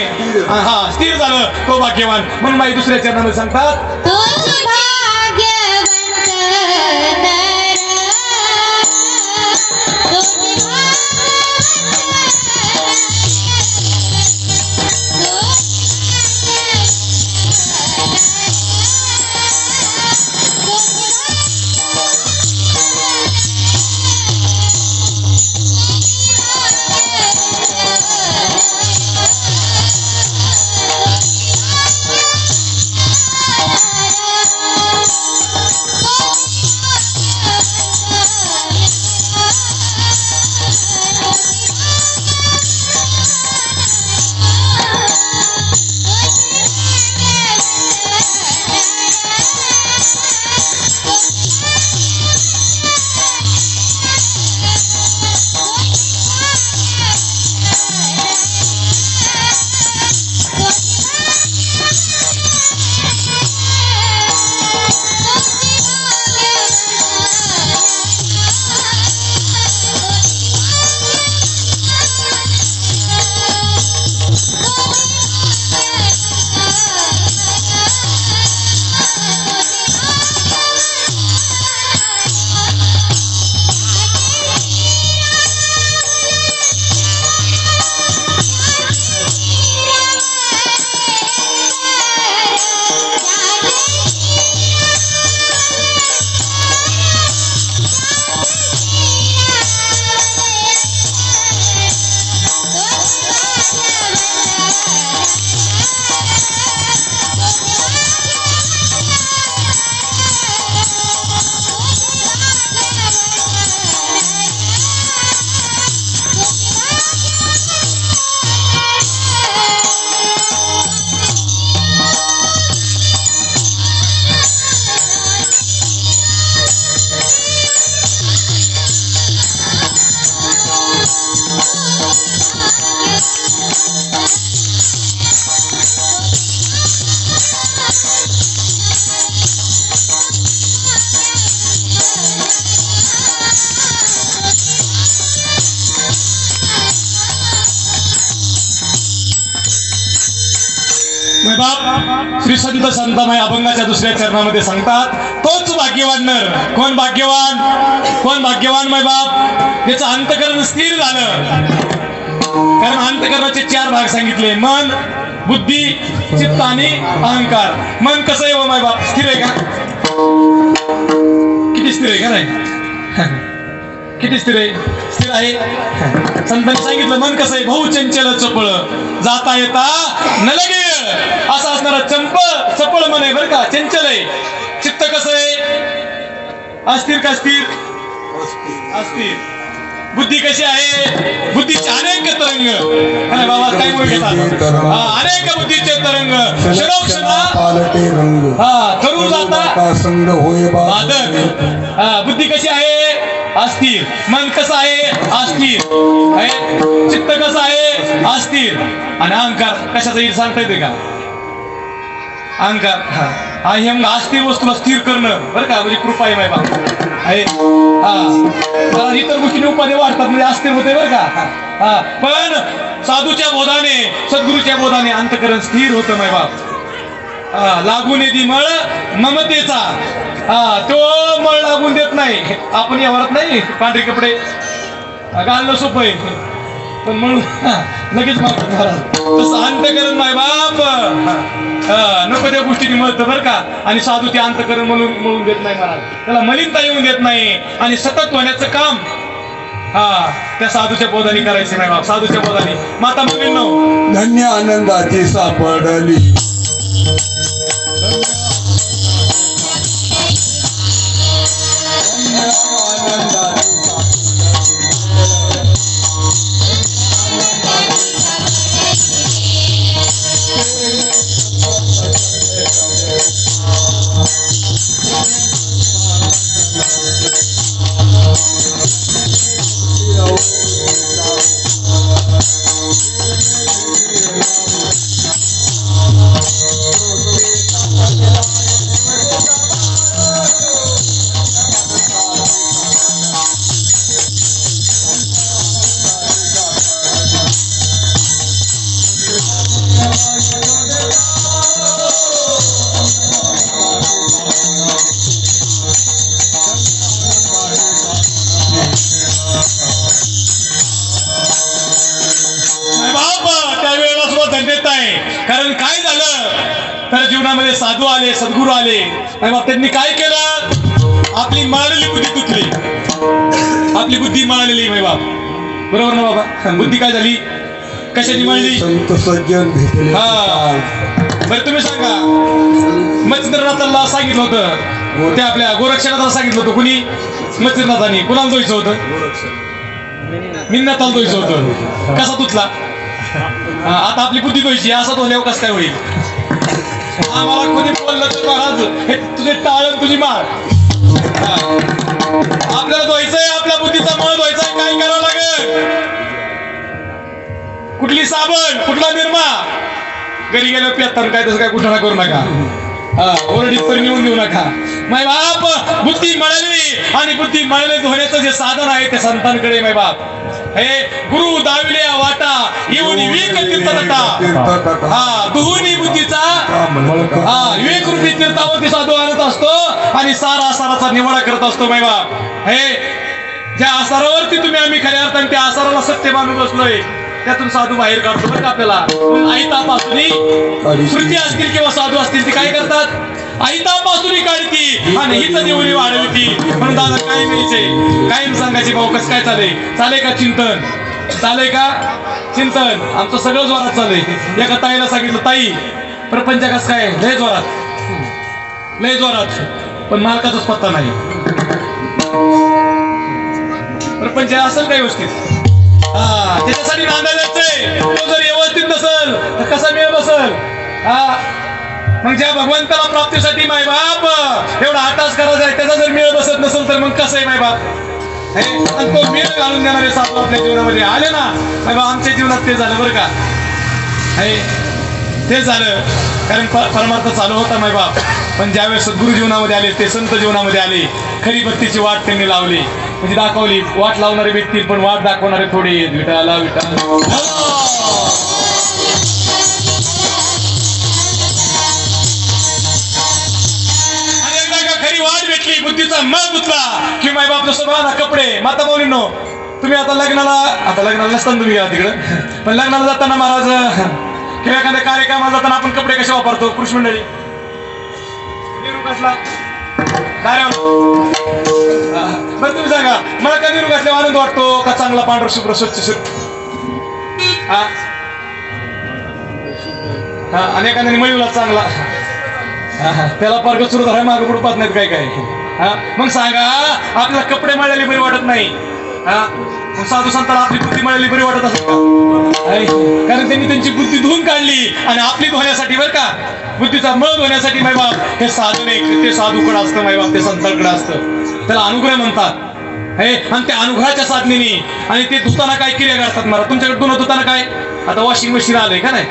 हा स्थिर झालं तो भाग्यवान. म्हणून माई दुसऱ्या चरणामध्ये सांगतात बाप श्री संत संतमाई अभंगाच्या दुसऱ्या चरणामध्ये सांगतात तोच भाग्यवान नर. कोण भाग्यवान कोण भाग्यवान माय बाप त्याचं अंतकरण स्थिर झालं. कारण अंतकरणाचे 4 भाग सांगितले मन बुद्धी चित्त आणि अहंकार. मन कसं आहे व माय बाप स्थिर आहे का किती स्थिर आहे का नाही किती स्थिर आहे स्थिर आहे. संतांनी सांगितलं मन कसं आहे भाऊ चंचल चपळ जाता येता न लगे असं असणारा चपळ मन आहे बरं का चंचल आहे. चित्त कसं आहे अस्थिर का स्थिर अस्थिर. बुद्धी कशी आहे बुद्धीचे अनेक तरंग अरे बाबा काय म्हणून घेतात अनेक बुद्धीचे तरंग क्षणोक्षणा करून जाता संग होय बाधक. बुद्धी कशी आहे अस्थिर. मन कसं आहे अस्थिर. चित्त कसं आहे अस्थिर. आणि अहंकार कशाचा येईल सांगता येते का अहंकार हा हे अस्थिर वस्तूला स्थिर करणं बरं का म्हणजे कृपा आहे माय बाप आहे. हा इतर गोष्टी उपाधी वाढतात म्हणजे अस्थिर होते बरं का. हा पण साधूच्या बोधाने सद्गुरूच्या बोधाने अंतकरण स्थिर होतं माय बाप. लागून येते मळ ममतेचा. तो मळ लागून देत नाही. आपण यावरत नाही पांढरे कपडे घालणं सोपं आहे, पण म्हणून लगेच मागतात महाराज. तसं अंतकरण माय बाप नको त्या गोष्टीने मळतं बरं का. आणि साधू ते अंतकरण म्हणून देत नाही महाराज, त्याला मलिनता येऊन देत नाही. आणि सतत होण्याचं काम त्या साधूच्या पोदानी करायचे माय बाप, साधूच्या पोदानी. माता मुलींनो, धन्य आनंदाची सापडली. कारण काय झालं तर जीवनामध्ये साधू आले, सद्गुरू आले. त्यांनी काय केलं? आपली मळलेली बुद्धी तुटली, आपली बुद्धी मळलेली माय बाप. बरोबर ना बाबा? बुद्धी काय झाली? कशाची मळली? संत सज्जन भेटले. बरं तुम्ही सांगा, मच्छिंद्रनाथाला सांगितलं होतं, ते आपल्या गोरक्षनाथाला सांगितलं होतं. कुणी? मच्छिंद्रनाथाने. कुणाला द्यायचं होतं? मिन्नाथाला द्यायचं होतं. कसा तुटला? आता आपली बुद्धी द्यायची, असा धोल्यावर कसं काय होईल? आम्हाला कोणी बोललं तर महाराज हे तुझे टाळ तुझी माळ. आपल्याला धुवायचंय, आपल्या बुद्धीचा मळ धुवायचा. काय करावं लागेल? कुठली साबण, कुठला निरमा? घरी गेलो पेत्तर काय तसं काय कुठं करू नका. ओरडीत पण येऊन देऊ नका माय बाप. बुद्धी मळली, आणि बुद्धी मळले धुण्याचं जे साधन आहे ते संतांकडे माय बाप. हे गुरु दाविले वाटा येऊन विवेक तीर्थाटा. दुहुनी बुद्धीचा विवेक रूपी तीर्थावरती साधू आणत असतो, आणि सारा आसाराचा निवाडा करत असतो माय बाप. हे ज्या आसारावरती तुम्ही आम्ही खऱ्या अर्थाने त्या आसाराला सत्य मानून बसलोय, त्यातून साधू बाहेर काढतो बरं का आपल्याला. आईतापासून श्रुती असतील किंवा साधू असतील ते काय करतात? आईतापासून काढती आणि हित देऊन वाढवती. म्हणून दादा काय मिळते कायम सांगायचे भाऊ कसं काय चाले का चिंतन? चाले का चिंतन? आमचं सगळं जोरात चालय. एका ताईला सांगितलं, ताई प्रपंच कसं काय? लय जोरात, लय जोरात, पण मालकाचाच पत्ता नाही. प्रपंच असेल काय व्यवस्थित? त्याच्यासाठी नांदायला जायचंय. तो जर व्यवस्थित नसल तर कसा मेळ बसल? मग ज्या भगवंताला प्राप्तीसाठी माय बाप एवढा आटास करायचा आहे, त्याचा जर मेळ बसत नसेल तर मग कसं आहे माय बाप? आणि तो मेळ घालून देणारे साधू आपल्या जीवनामध्ये आले ना माय बाप. आमच्या जीवनात ते झालं बरं का. ते झालं कारण परमार्थ चालू होता माय बाप. पण ज्यावेळेस सद्गुरू जीवनामध्ये आले, ते संत जीवनामध्ये आले, खरी भक्तीची वाट त्यांनी लावली, म्हणजे दाखवली. वाट लावणारे व्यक्ती पण वाट दाखवणारे थोडे. विठाला विठाला आणि एकदा का खरी वाट भेटली, बुद्धीचा मळ गुतला की माय बाप जसं बघा ना कपडे. माता मौलींनो, तुम्ही आता लग्नाला नसताना तुम्ही गेला तिकडं, पण लग्नाला जाताना महाराज किंवा एखाद्या कार्यक्रमाला जाताना आपण कपडे कसे वापरतो? पुरुष मंडळी निरू कसला काय बरं तुम्ही सांगा मला, का निरू घातल्यावर आनंद वाटतो का चांगला पांढरा शुभ्र स्वच्छ आणि एखाद्याने मळीला चांगला त्याला पार्ग सुरू झाला मागे पुढे पाहत नाहीत काय काय. मग सांगा आपल्याला कपडे मळलेली बरी वाटत नाही. मग साधू संतांना आपली बुद्धी मळलेली बरी वाटत असेल का? कारण त्यांनी त्यांची बुद्धी धुवून काढली आणि आपली धुण्यासाठी बरं का, बुद्धीचा मळ धुण्यासाठी माय बाप हे साधन आहे. ते साधूकडे असतं माय बाप, ते संतांकडे असतं. त्याला अनुग्रह म्हणतात. आणि त्या अनुग्रहाच्या साधनेने आणि ते धुताना काय क्रिया करतात मला तुमच्याकडे धुताना काय? आता वॉशिंग मशीन आलंय का नाही?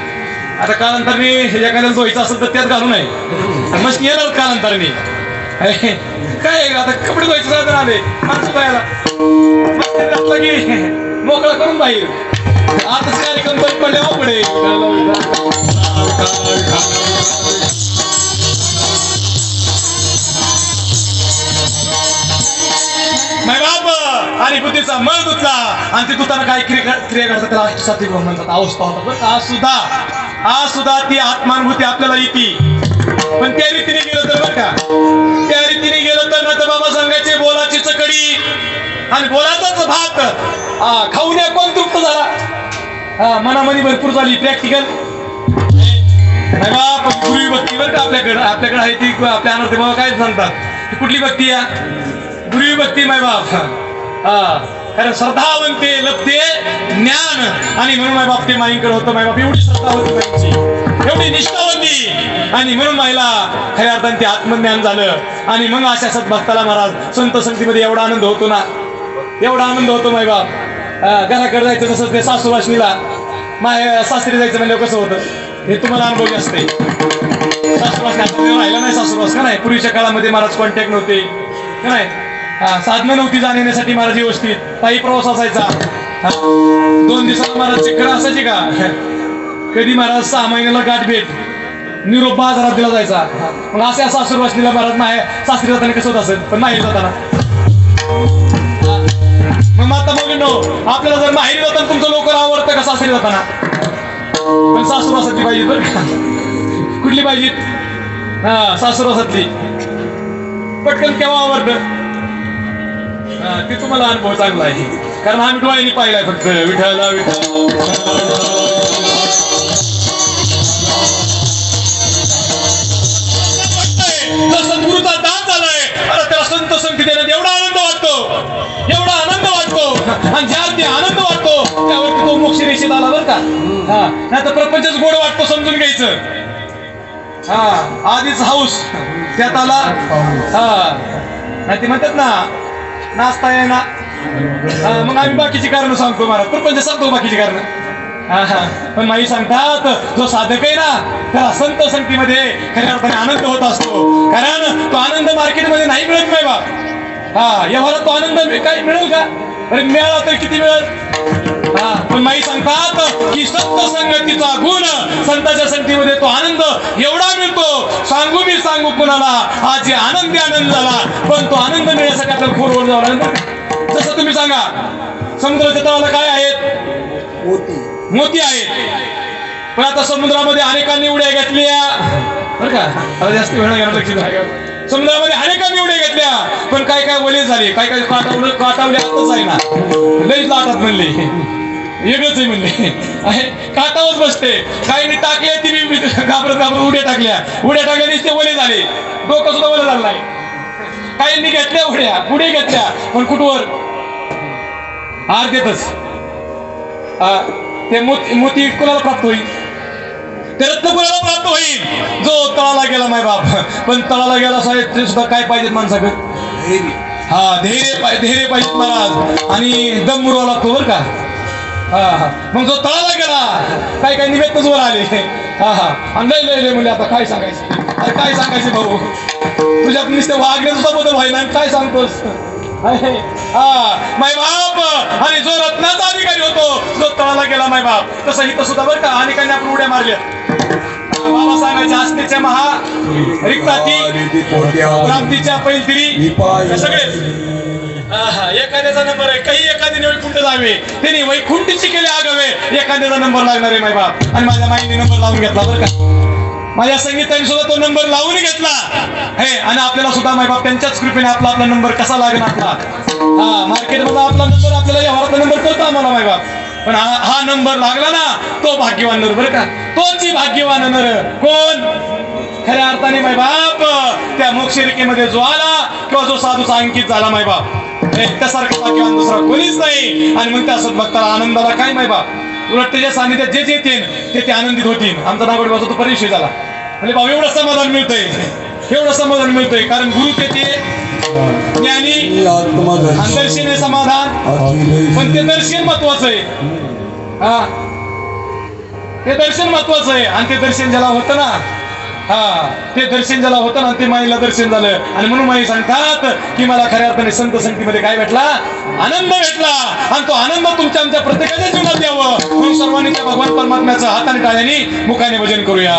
आता कालांतराने एखाद्याला धुवायचं असेल तर त्यात घालू नये, मशीन येणार कालांतराने. काय आता कपडे धुवायचे साधन आले माणसं पाहायला घातलं की मोकळा करून बाहेर. आताच कार्यक्रम बंद पडले पुढे. आणि बुद्धीचा मळ धुतला आणि ते धुताना काय क्रिया करतात त्याला अष्टसात्विक होम म्हणतात. अवस्था होता बरं का. आज सुद्धा ती आत्मानुभूती आपल्याला येते. पण त्या रीतीने गेलं तर बरं का, त्या रीतीने गेलं तर ना बाबा सांगायचे बोलाची चकडी आणि बोलाचाच भात खाऊन या कोण तृप्त झाला. मनामध्ये भरपूर झाली प्रॅक्टिकल नाही बा. पूर्वी भक्ती बरं का आपल्याकडे आहे ती आपल्या अनर्थ बाबा काय सांगतात ती कुठली भक्ती या पूर्वी भक्ती माय बाप. कारण श्रद्धावंते लभते ज्ञान आणि म्हणून माय बाप ते माईंकडे होतं. माय बाप एवढी श्रद्धा होती माईंची, एवढी निष्ठा होती आणि म्हणून माईला खऱ्या अर्थाने ते आत्मज्ञान झालं. आणि मग अशा सद्भक्ताला महाराज संत संगतीमध्ये एवढा आनंद होतो ना, एवढा आनंद होतो माय बाप. घराकडे जायचं तसं ते सासूवासनीला माय सासरी जायचं म्हणजे कसं होतं हे तुम्हाला अनुभव असते. सासूवासनी आता राहिला नाही सासूवास का नाही. पूर्वीच्या काळामध्ये महाराज कॉन्टॅक्ट नव्हते का नाही. साधनं नव्हती जाण्यासाठी महाराज व्यवस्थित काही प्रवास असायचा. 2 दिवसाला महाराज चक्कर असायची का. कधी महाराज 6 महिन्याला गाठ भेट निरोप बाजारात दिला जायचा. मग अशा सासूरवासनीला महाराज माहे सासरी जाताना कसं होत असेल पण माहेरी जाताना. मग आता बघ आपल्याला जर माहेरी जाताना तुमचं लवकर आवडतं का सासरी जाताना. पण सासूरवासातली पाहिजे बरं का. कुठली पाहिजे सासूरवासातली पटकन केव्हा आवडतं ते तुम्हाला अनुभव चांगला आहे. कारण आम्ही डोळ्यांनी पाहिलाय फक्त विठ्ठला सद्गुरूचा दान झालाय. अरे त्याला संत संगती देण्यात एवढा आनंद वाटतो, एवढा आनंद वाटतो. आणि ज्या ते आनंद वाटतो त्यावरती तो मोक्ष रेषेत आला बरं का. नाही तर प्रपंचच गोड वाटतो समजून घ्यायचं. आधीच हाऊस त्यात आला. नाही ते म्हणतात ना नाचता आहे ना. मग आम्ही बाकीची कारण सांगतो महाराज प्रपंच सांगतो बाकीची कारण. पण माई सांगतात जो साधक आहे ना त्याला संत संगतीमध्ये खऱ्या अर्थाने आनंद होत असतो. कारण तो आनंद मार्केटमध्ये नाही मिळत नाही बा. व्यवहारात तो आनंद काही मिळेल का. अरे मिळाला तर किती मिळेल. पण माई सांगतात की संत संगतीचा गुण संतांच्या संगतीमध्ये तो आनंद एवढा मिळतो सांगू कुणाला. आज आनंदी आनंद झाला पण तो आनंद मिळण्यासाठी आपल्याला खोरवर जावं लागेल. जसं तुम्ही सांगा समुद्राच्या तळाला काय आहेत मोती आहेत. पण आता समुद्रामध्ये अनेकांनी उड्या घेतल्या बरं का. आता जास्त वेळ घेणं लक्षात आहे. समुद्रामध्ये अनेकांनी उड्या घेतल्या पण काय काय वले झाले काय काय काटावले आताच आहे ना. लईच लाटात म्हणले वेगळंच आहे म्हणले काटावच बसते. काहींनी टाकल्या ती घाबरत उड्या टाकल्या ते वले झाले. डोकं सुद्धा वले झालं नाही. काहींनी घेतल्या उड्या घेतल्या पण कुठवर अर्धेतच. ते मोती कुणाला प्राप्त होईल. ते रत्न कुणाला प्राप्त होईल जो तळाला गेला माय बाप. पण तळाला गेला साहेब ते सुद्धा काय पाहिजेत माणसाकडे. धैर्य पाहिजेत महाराज आणि दम मुरवा लागतो बरं का. मग जो तळाला गेला काय काय निमित्तच वर आले. आणि लय म्हणजे आता काय सांगायचं. अरे काय सांगायचे भाऊ तुझ्यात नुसते वागण्यात सुद्धा बदल व्हायला काय सांगतोस. माय बाप आणि जो रत्नाचा अधिकारी होतो जो तळाला गेला माय बाप तसं इथं सुद्धा बरं का अनेकांनी आपण उड्या मारल्या. बाबा सांगायचे असतेच्या महा रिक्ताती प्राप्तीच्या पैलतिरी सगळे. एखाद्याचा नंबर आहे काही एखाद्याने वैकुंठ जावे त्यांनी वैकुंठीची केले आगावे. एखाद्याचा नंबर लागणार आहे माय बाप. आणि माझ्या माईने नंबर लावून घेतला बरं का. माझ्या संगीताने सुद्धा तो नंबर लावून घेतला हे. आणि आपल्याला सुद्धा माय बाप त्यांच्याच कृपेने आपला नंबर कसा लागेल आपला. मार्केटमध्ये आपला नंबर आपल्याला व्यवहारातला नंबर कळतो आम्हाला माय बाप. पण हा नंबर लागला ना तो भाग्यवान नर बरं का. तोच भाग्यवान नर कोण खऱ्या अर्थाने माय बाप त्या मोक्षरेखेमध्ये जो आला किंवा जो साधूचा अंकित झाला माय बाप त्यासारखं भाग्यवान दुसरा कोणीच नाही. आणि मग त्या सद्भक्ताला आनंदाला काय माय बाप उलट त्याच्या सानिध्यात जे येतील ते आनंदित होतील. आमचा नागोडबाचा तो परिचय झाला म्हणजे भाऊ एवढं समाधान मिळतंय कारण गुरु ते ज्ञानी दर्शन आहे समाधान. पण ते दर्शन महत्वाचं आहे. ते दर्शन महत्वाचं आहे आणि ते दर्शन ज्याला होतं ना ते दर्शन ज्याला होतं ना ते माईला दर्शन झालं. आणि म्हणून माई सांगतात की मला खऱ्या अर्थाने संत संगतीमध्ये काय भेटला आनंद भेटला. आणि तो आनंद तुमच्या आमच्या प्रत्येकाच्या जीवनात यावं म्हणून सर्वांनी त्या भगवान परमात्म्याचं हाताने टाळ्याने मुखाने भजन करूया.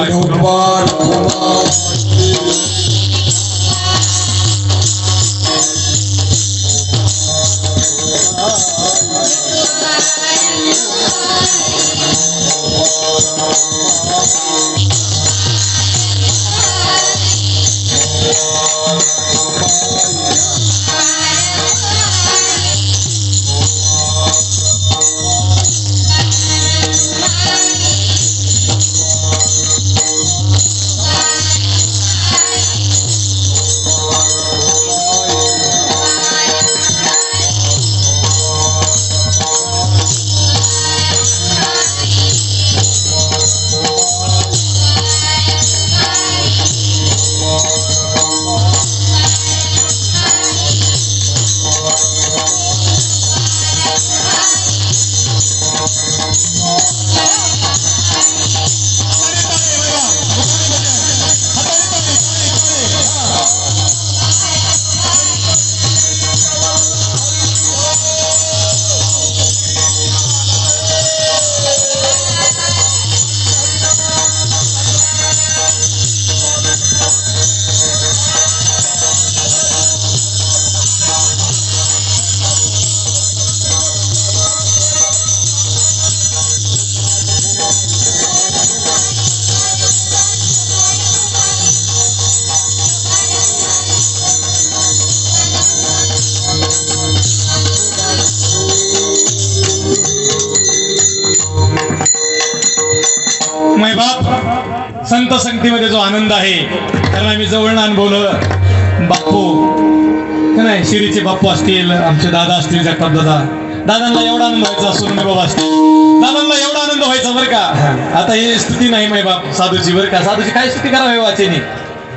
संत संगतीमध्ये जो आनंद आहे, कारण आम्ही जवळनं अनुभवलं. बाप्पू का नाही, शिरीचे बाप्पू असतील, आमचे दादा असतील, जगताप दादा, दादांना एवढा आनंद व्हायचा, सोनमे बाबा असतील, दादांना एवढा आनंद व्हायचा बरं का. आता हे स्तुती नाही माय बाप साधूची बरं का, साधूची काय स्तुती करावी वाचेने,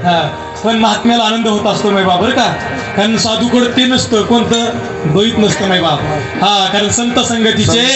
हा पण महात्म्याला आनंद होत असतो माय बाप बरं का. कारण साधूकडे ते नसतं, कोणतं द्वैत नसतं माय बाप. हा कारण संत संगतीचे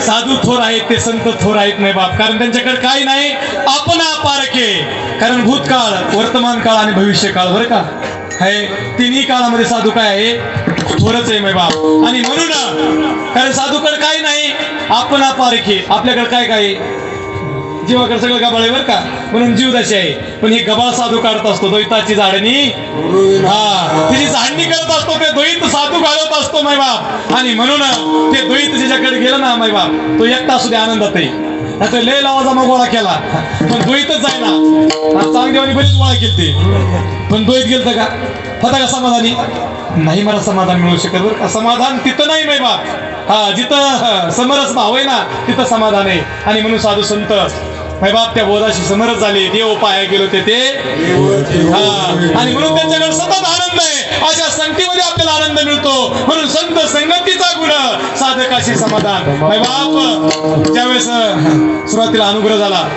साधू थोर आहेत, ते संत थोर आहेत नाही बाप. कारण त्यांच्याकडे काही नाही, आपण पारखे. कारण भूतकाळ, वर्तमान काळ आणि भविष्य काळ बरं का आहे, तिन्ही काळामध्ये साधू काय आहे, थोरच आहे मै बाप. आणि म्हणून कारण साधूकडे काही नाही, आपण पारखे. आपल्याकडे काय काय जीवाकडे सगळं गबाळ आहे बरं का, म्हणून जीवदाशी आहे. पण हे गबाळ साधू काढत असतो, द्वैताची झाडणी, हा तिची झाडणी करत असतो, ते द्वैत साधू काढत असतो माय बाप. आणि म्हणून ते द्वैत ज्याच्याकडे गेलं ना माय बाप, तो एकटा असू दे आनंदात आहे. आता लय लावाचा मग गोळा केला, पण द्वैतच आहे ना. चांगदेवानी बरीच गोळा केली, पण द्वैत गेलत का, होता का समाधानी नाही. मला समाधान मिळू शकत बरं का, समाधान तिथं नाही माय बाप. हा जिथं समरस भाव आहे ना, तिथं समाधान आहे. आणि म्हणून साधू संत माय बाप त्या बोधाशी समरस झाले, देव पाया गेलो ते हा. आणि म्हणून त्यांच्याकडे सतत आनंद आहे. अशा संगतीमध्ये आपल्याला आनंद मिळतो. म्हणून संत संगतीचा गुण, साधकाशी समाधान. माय बाप ज्यावेळेस सुरुवातीला अनुग्रह झाला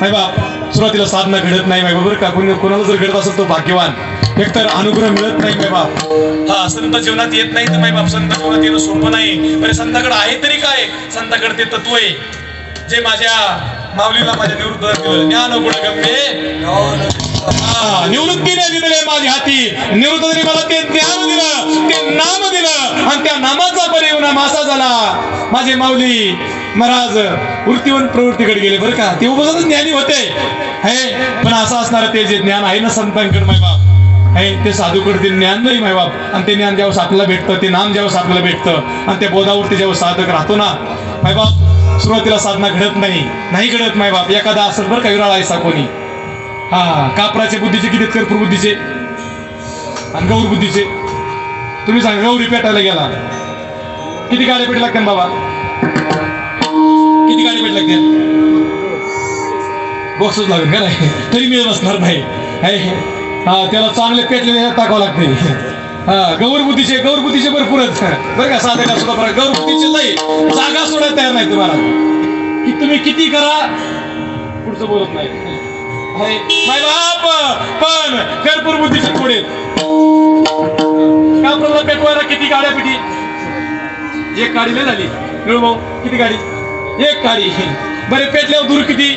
माय बाप, सुरुवातीला साधना घडत नाही माय बाप बरं का. कोणाला जर घडत असेल तो भाग्यवान. एकतर अनुग्रह मिळत नाही माय बाप, हा संत जीवनात येत नाही तर माय बाप संत जीवनात येणं सोपं नाही. बरे संताकडे आहे तरी काय, संताकडे ते तत्व आहे जे माझ्या माऊलीला माझ्या निवृत्त दिलं. ज्ञान गुण गम्ये निवृत्तीने दिले माझ्या हाती, निवृत्तीने मला ते ज्ञान दिलं, ते नाम दिलं, आणि त्या नामाचा परिणाम मासा झाला. माझे माऊली महाराज वृत्तीवर प्रवृत्तीकडे गेले बरं का. ते उगाच ज्ञानी होते हे, पण असं असणार ते जे ज्ञान आहे ना संतांकडे माय बाप आहे, ते साधूकडे ते ज्ञान नाही माय बाप. आणि ते ज्ञान जेव्हा आपल्याला भेटतं, ते नाम जेव्हा आपल्याला भेटतं, आणि त्या बोधावरती जेव्हा साधक राहतो ना माय बाप, सुरुवातीला साधना घडत नाही घडत माय बाप. एखादा असं बरं का विराळ आहे कोणी, हा कापराचे बुद्धीचे किती, कर्पूर बुद्धीचे आणि गौर बुद्धीचे. तुम्ही सांगा गौरी पेटायला गेला किती गाडी पेट लागते बाबा, किती गाडी पेट लागते, बॉक्सच लागेल का नाही, तरी मिळत असणार नाही. हा त्याला चांगले पेटले टाकावं लागते. हा गौर बुद्धीचे भरपूरच बरं का. साधका सुद्धा बरं गौर बुद्धीचे नाही, जागा सोडायला तयार नाही तुम्हाला, की तुम्ही किती करा, पुढचं बोलत नाही माय बाप. पण कर्पूर बुद्धीचे थोडे कापराला पेटवायला किती गाड्या पिटी, एक गाडी नाही झाली भाऊ, किती गाडी, एक गाडी. बरे पेटल्यावर दूर किती,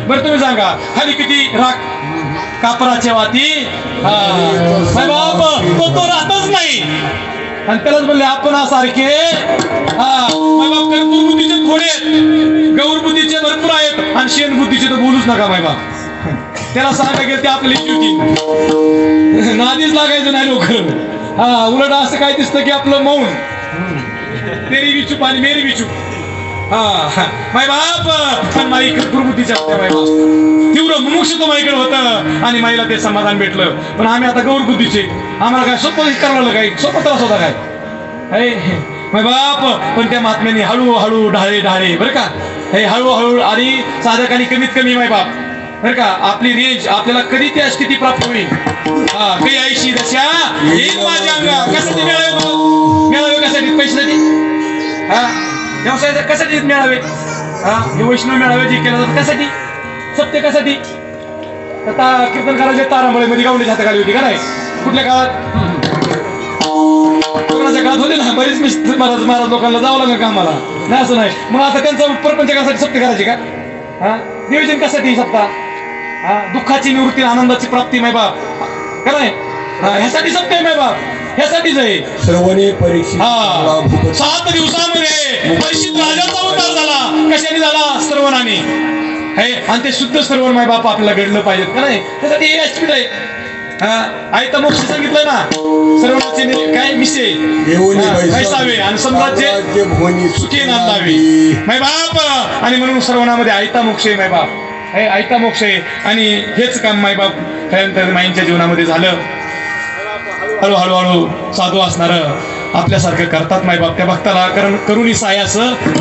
बरं तुम्ही सांगा खाली किती राख, कापराच्या वाती. माय बाप तो राहतच नाही. आणि त्यालाच म्हणले आपण सारखे. माय बाप कर्पूर बुद्धीचे थोडे आहेत, गौर बुद्धीचे भरपूर आहेत, आणि शेण बुद्धीचे तर बोलूच नका माय बाप. त्याला सांगा गेलं ते आपली होती, नादीच लागायचं नाही लवकर. हा उलट असं काय दिसतं की आपलं मौन, तेरी बी चूप आणि मेरी बी चूप. हा माय बाप. पण माई कर्पूर बुद्धीच्या होत्या माय बाप, तीव्र मुमुक्षुत्व माईकडे होतं, आणि माईला ते समाधान भेटलं. पण आम्ही आता गौर बुद्धीचे, आम्हाला काय सोपं करावं, काय सोपं त्रास होता काय माय बाप. पण त्या महात्म्याने हळूहळू ढाळे बरं का, हे हळूहळू. आणि साधकांनी कमीत कमी माय बाप बरं का आपली रेंज आपल्याला कधी त्या स्थिती प्राप्त होईल काही ऐशी दशा येईल माझ्या अंगा कशासाठी मिळावे कशासाठी पैशासाठी व्यवसाय कशासाठी मिळावे हे वैष्णव मेळावे जे केलं जातं कशासाठी सत्य कशासाठी आता कीर्तन करायचे तारांबळे मध्ये गावडीच्या हाताखाली होती का नाही कुठल्या काळात कोरोनाच्या काळात होते ना बरीच महाराज लोकांना जावं लागलं कामाला नाही असं नाही मग आता त्यांचा प्रपंच कशासाठी सत्य करायचे का नियोजन कशासाठी सत्ता दुःखाची निवृत्ती आनंदाची प्राप्ती माय बाप का नाही ह्यासाठी सत्य आहे माय बाप ह्यासाठीच आहे श्रवणे परीक्षित 7 दिवसामध्ये परीक्षित राजाचा उद्धार झाला कशाने झाला श्रवणाने आणि ते शुद्ध श्रवण माय बाप आपल्याला घडलं पाहिजे का नाही त्यासाठी हे व्यासपीठ आहे आयता मोक्ष सांगितलं ना श्रवणाचे काय विषय पैसावे आणि सम्राज्य सुखी नांदावे माय बाप आणि म्हणून श्रवणामध्ये आयता मोक्ष आहे माय बाप हे आयता मोक्ष आहे आणि हेच काम माय बाप खऱ्यानंतर माईंच्या जीवनामध्ये झालं हळूहळू साधू असणार आपल्यासारखं करतात माय बाप त्या भक्ताला करुणी सायास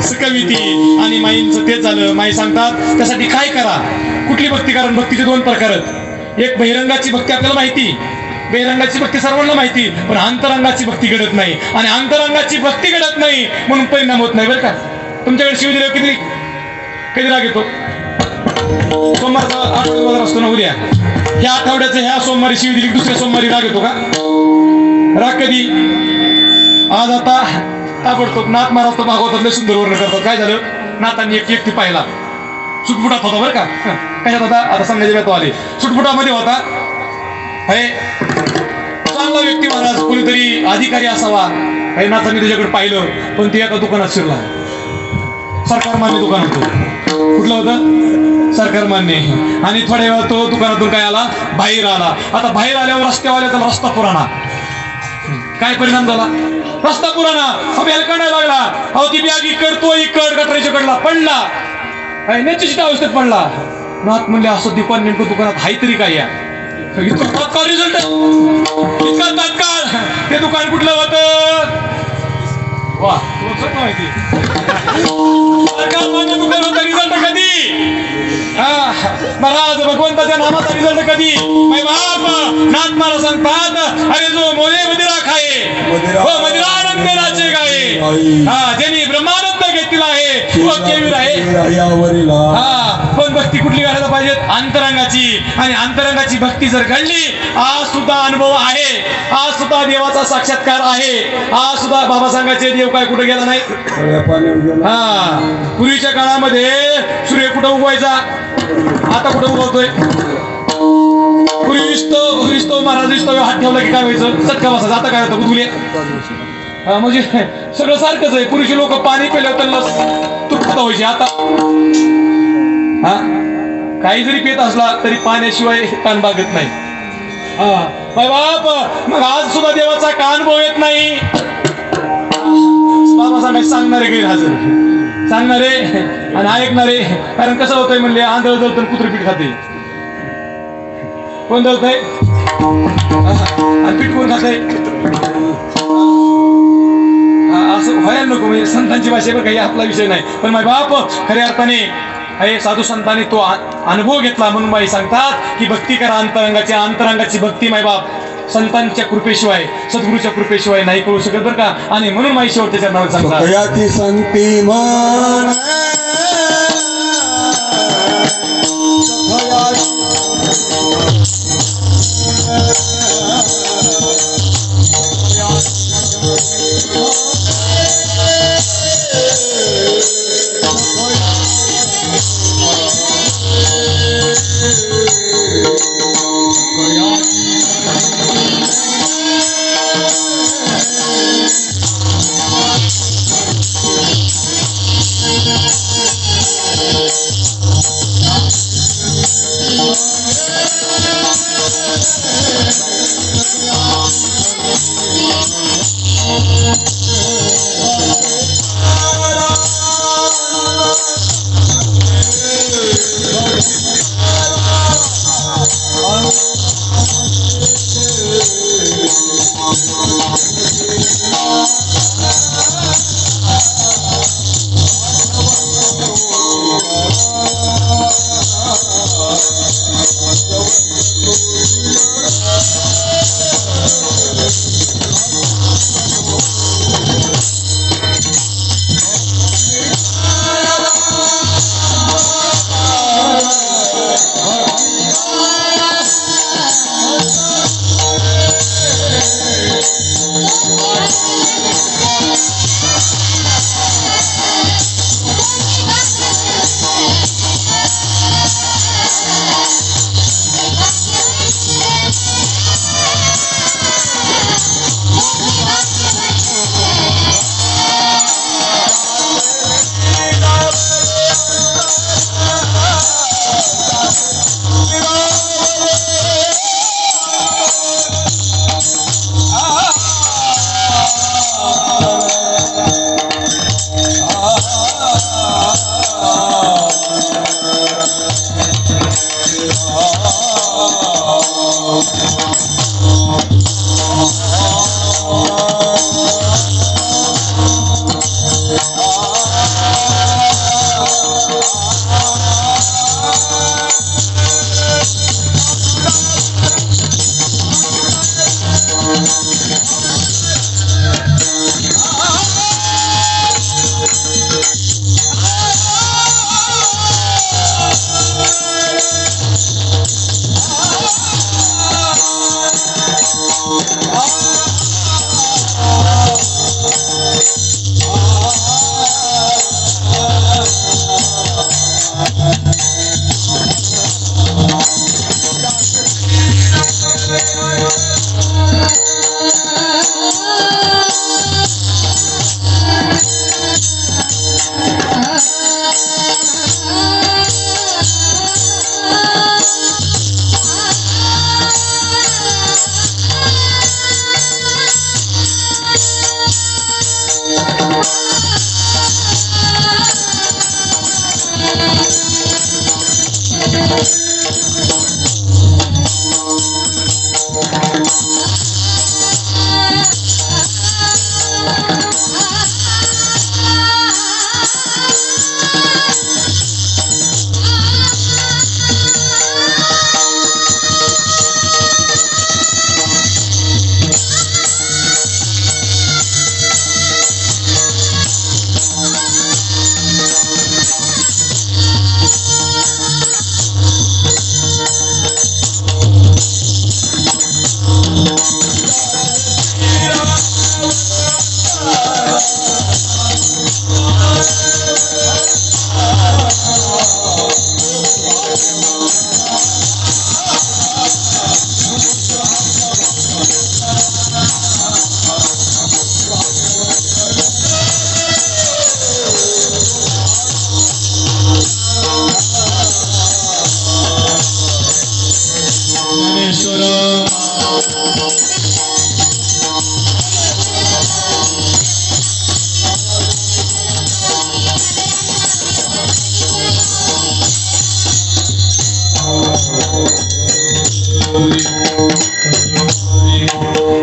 सकविती आणि माईंचं तेच झालं माई सांगतात त्यासाठी काय करा कुठली भक्ती कारण भक्तीचे 2 प्रकार आहेत एक बहिरंगाची भक्ती आपल्याला माहिती बहिरंगाची भक्ती सर्वांना माहिती पण अंतरंगाची भक्ती घडत नाही आणि अंतरंगाची भक्ती घडत नाही म्हणून परिणाम होत नाही बरं का तुमच्याकडे शिव दिले कधी राग येतो सोमवारचा आठवडा असतो ना उद्या ह्या आठवड्याचं ह्या सोमवारी शिव दिली दुसऱ्या सोमवारी राग येतो का राग कधी आज आता ताबडतोब नाथ महाराज तो भागवतातले सुंदर वर्णन करतात काय झालं नाथांनी एक व्यक्ती पाहिला सुटफुटात होता बरं का कशात होता आता सांगायचे बेतो आले सुटफुटामध्ये होता अरे चांगला व्यक्ती महाराज कोणीतरी अधिकारी असावा काही नाथांनी त्याच्याकडे पाहिलं पण ते एका दुकानात शिरला सरकार मान्य दुकान होतं कुठलं होतं सरकार मान्य आणि थोड्या वेळा तो दुकानातून काय आला बाहेर आला आता बाहेर आल्यावर रस्त्यावाल्याचा रस्ता पुराणा काय परिणाम झाला रस्ता पुराणा अभ्याला काढायला लागला अहो ती बॅग इकड गटराच्या कडला पडला निश्चित अवस्थेत पडला नाथ म्हणले असं दुकान नेमकं दुकानात हाय तरी काय या इतका तात्काळ रिझल्ट इतका तात्काळ ते दुकान कुठलं होतं वा माहिती सरकार मान्य दुकान होतं रिझल्ट कधी महाराज भगवंताच्या नामाचा रिझल्ट कधी माय बाप नाथ महाराज सांगतात अरे जो मोरे मदिरा खाये हो मदिरानंद नाचे गाये ज्यांनी ब्रह्मानंद घेतलेला आहे तो केवीर आहे पण भक्ती कुठली करायला पाहिजे अंतरंगाची आणि अंतरंगाची भक्ती जर घडली आज सुद्धा अनुभव आहे आज सुद्धा देवाचा साक्षात्कार आहे आज सुद्धा बाबा सांगायचे देव काय कुठे गेला नाही पूर्वीच्या काळामध्ये सूर्य कुठं उगवायचा आता कुठं उगवतोय पूर्वी विस्तो महाराज विस्तो हात ठेवला की काय व्हायचं चटका बसायचा आता काय होतं बुधुले म्हणजे सगळं सारखंच आहे पूर्वीचे लोक पाणी पिल्यावर त्यांना तुटपुता व्हायची आता काही जरी पेत असला तरी पाण्याशिवाय कान बागत नाही बाय बाप मग आज सुद्धा देवाचा का अनुभव येत नाही बाबा सांगणारे गैरहजर सांगणारे आणि ऐकणारे कारण कसं होतंय म्हणले आंधळ जळतं कुत्र पीठ खाते कोण जळतंय आणि पीठ कोण खातंय असं व्हायला नको म्हणजे संतांची भाषेवर काही आपला विषय नाही पण माझे बाप खऱ्या अर्थाने हे साधू संतांनी तो अनुभव घेतला म्हणून माई सांगतात की भक्ती करा अंतरंगाची भक्ती माय बाप संतांच्या कृपेशिवाय सद्गुरूच्या कृपेशिवाय नाही करू शकत बरं का आणि म्हणून माई शेवटच्या चरणावर सांगतात सांगते मन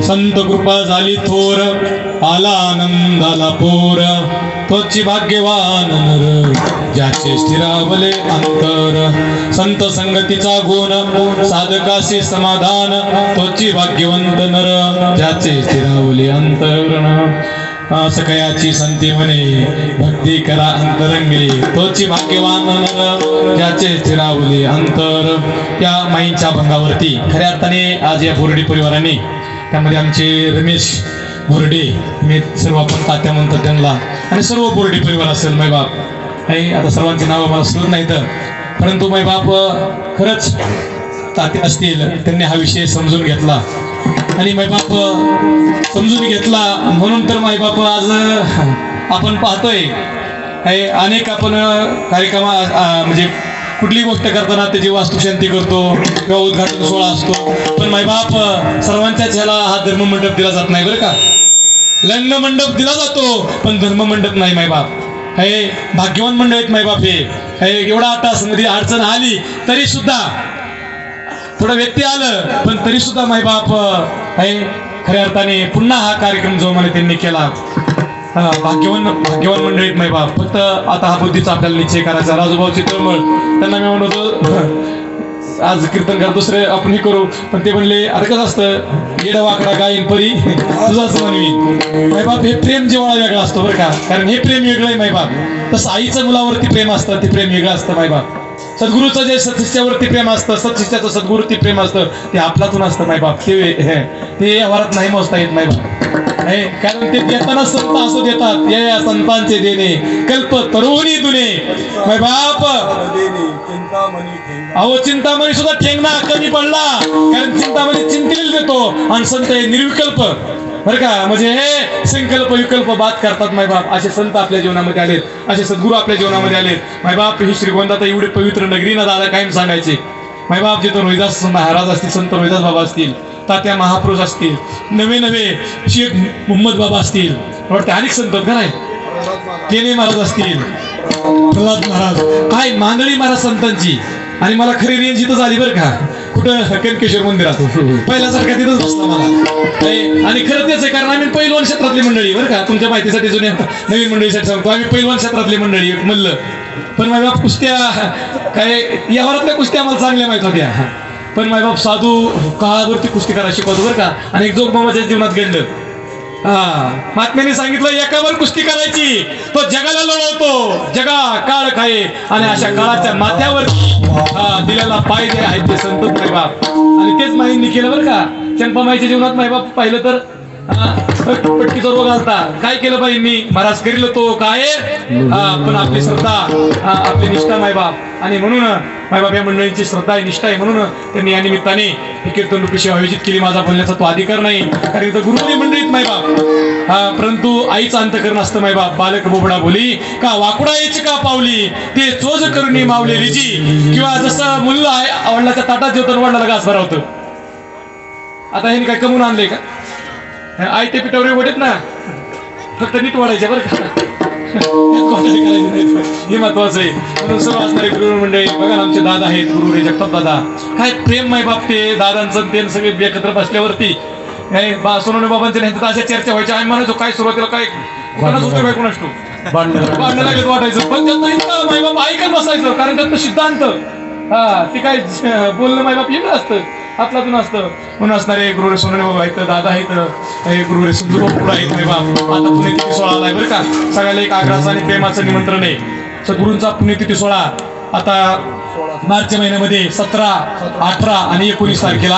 संत कृपा झाली थोर, आला आनंदाला पोर, तोची भाग्यवान नर, ज्याचे स्थिरावले अंतर, संत संगतीचा गुण, साधकाशी समाधान, तोची भाग्यवंत नर, ज्याचे स्थिरावले अंतरण. सकयाची संती म्हणे, भक्ती करा अंतरंगे, तोची भाग्यवान नर, ज्याचे स्थिरावले अंतर. त्या माईंच्या भंगावरती खऱ्या अर्थाने आज या बोर्डी परिवाराने, त्यामध्ये आमचे रमेश बोर्डे, मी सर्व आपण तात्या म्हणतात त्यांना, आणि सर्व बोर्डी परिवार असेल, मायबाप आहे. आता सर्वांची नावं मला सुरू नाही तर, परंतु मायबाप खरंच तात्या असतील, त्यांनी हा विषय समजून घेतला आणि मायबाप समजून घेतला म्हणून तर मायबाप आज आपण पाहतोय अनेक आपण कार्यक्रमा म्हणजे कुठली गोष्ट करताना त्याची वास्तुशांती करतो किंवा उद्घाटन सोहळा असतो, पण मायबाप सर्वांच्याच ह्याला हा धर्ममंडप दिला जात नाही बरं का. लग्न मंडप दिला जातो पण धर्ममंडप नाही मायबाप. हे भाग्यवान मंडळ आहेत मायबाप. हे एवढा तास मध्ये अडचण आली तरी सुद्धा, थोडं व्यक्ती आलं पण तरी सुद्धा मायबाप आहे खऱ्या अर्थाने पुन्हा हा कार्यक्रम जो मला त्यांनी केला. भाग्यवान मंडळीत मायबाप. फक्त आता हा बुद्धीचा आपल्याला निश्चय करायचा. राजूभाऊची तळमळ, त्यांना मी म्हणतो आज कीर्तन कर, दुसरे आपण हे करू, पण ते म्हणले अरे कसं असतं, येडा वाकडा गाईन परी तुझाच म्हणवी. मायबाप हे प्रेम जेव्हा वेगळा असतो बरं का, कारण हे प्रेम वेगळं आहे मायबाप. तसं आईचं मुलावरती प्रेम असतं, ते प्रेम वेगळं असतं मायबाप. सद्गुरूचं जे सत्शिष्यावरती प्रेम असतं, सत्शिष्याचं सद्गुरूवरती प्रेम असतं, ते आपलातून असतं मायबाप. ते व्यवहारात नाही मोजता येत मायबाप. कारण ते देताना संत असं देतात, या संतांचे देणे कल्प तरुणी दुने मायबाप. अहो चिंतामणी सुद्धा ठेंगणा कमी पडला, कारण चिंतामणी चिंतेला देतो आणि संत हे निर्विकल्प बरं का. म्हणजे हे संकल्प विकल्प बात करतात मायबाप. असे संत आपल्या जीवनामध्ये आलेत, असे सद्गुरू आपल्या जीवनामध्ये आलेत मायबाप. ही श्रीगोंदा एवढी पवित्र नगरी ना दादा कायम सांगायचे मायबाप. जिथं रोहिदास महाराज असतील, संत रोहिदास बाबा असतील, तात्या महापुरुष असतील, नवे नवे शेख मोहम्मद बाबा असतील, वाटते अनेक संत का नाही, केने महाराज असतील, प्रल्हाद महाराज, काय मांदळी महाराज संतांची. आणि मला खरी रेंज इथं झाली बरं का, कुठं कनकेश्वर मंदिरात पहिल्यासारखा तिथंच बसला मला. आणि खरं तेच आहे, कारण आम्ही पैलवान क्षेत्रातली मंडळी बरं का. तुमच्या माहितीसाठी जुन्या नवीन मंडळीसाठी सांगतो, आम्ही पैलवान क्षेत्रातली मंडळी मल्ल. पण मायबाप कुस्त्या काय या वरातल्या कुस्त्या आम्हाला चांगल्या माहित होत्या, पण मायबाप साधू काळावरती कुस्ती करायला शिकवतो बरं का. आणि एक जोग मामाच्या जीवनात घडलं. महात्म्याने सांगितलं एकावर कुस्ती करायची, तो जगाला लढवतो, जगा काळ खाये. आणि अशा काळाच्या माथ्यावर दिलेला पाय जे आहेत ते संत मायबाप. आणि तेच माईंनी केलं बरं का. चंपामाईच्या जीवनात मायबाप पाहिलं तर पटकीचा रोग आलता, काय केलं बाईंनी, महाराज करील तो काय, पण आपली श्रद्धा, आपली निष्ठा मायबाप. आणि म्हणून मायबाप या मंडळींची श्रद्धा आहे, निष्ठा आहे, म्हणून त्यांनी या निमित्ताने ही कीर्तन रूपी सेवा आयोजित केली. माझा बोलण्याचा तो अधिकार नाही, कारण इथं गुरुवारी मंडळीत मायबाप. परंतु आईचं अंतकरण असतं मायबाप. बालक बोबडा बोली का वाकुडा यायची का पावली, ते चोज करून मावले रिजी. किंवा जसं मुलं आहे वडिलाच्या ताटात जेवताना वडिलाला घास भरावतं. आता हे काय कमवून आणलंय का, आई ते पिठावर वडत ना, फक्त नीट वाढायचे बरं का, हे महत्वाचं आहे. म्हणून सर्व असणारे गुरु मंडळी बघा ना, आमचे दादा आहेत गुरु रे जगताप दादा. काय प्रेम मायबाप ते दादांचं, ते सगळे एकत्र बसल्यावरती सोनवणे बाबांच्या नाही अशा चर्चा व्हायच्या. आम्ही म्हणायचो काय सुरुवातीला काय कोणाच भांडण लागत वाटायचं, पण त्यांना इतकं मायबाप ऐकत बसायचं, कारण त्यांचं सिद्धांत ते काय बोलणं मायबाप येणं असतं, आपल्यातून असतं. म्हणून असणारे गुरुरे सोनवणे बाबा आहेत, दादा आहेत, गुरुरे संजू बाबा आहेत मायबाप. आता पुण्यतिथी सोहळा आलाय बरं का. सगळ्याला एक आग्रहाचं आणि प्रेमाचं निमंत्रण आहे. सद्गुरूंचा पुण्यतिथी सोहळा आता मार्च महिन्यामध्ये 17, 18 आणि 19 तारखेला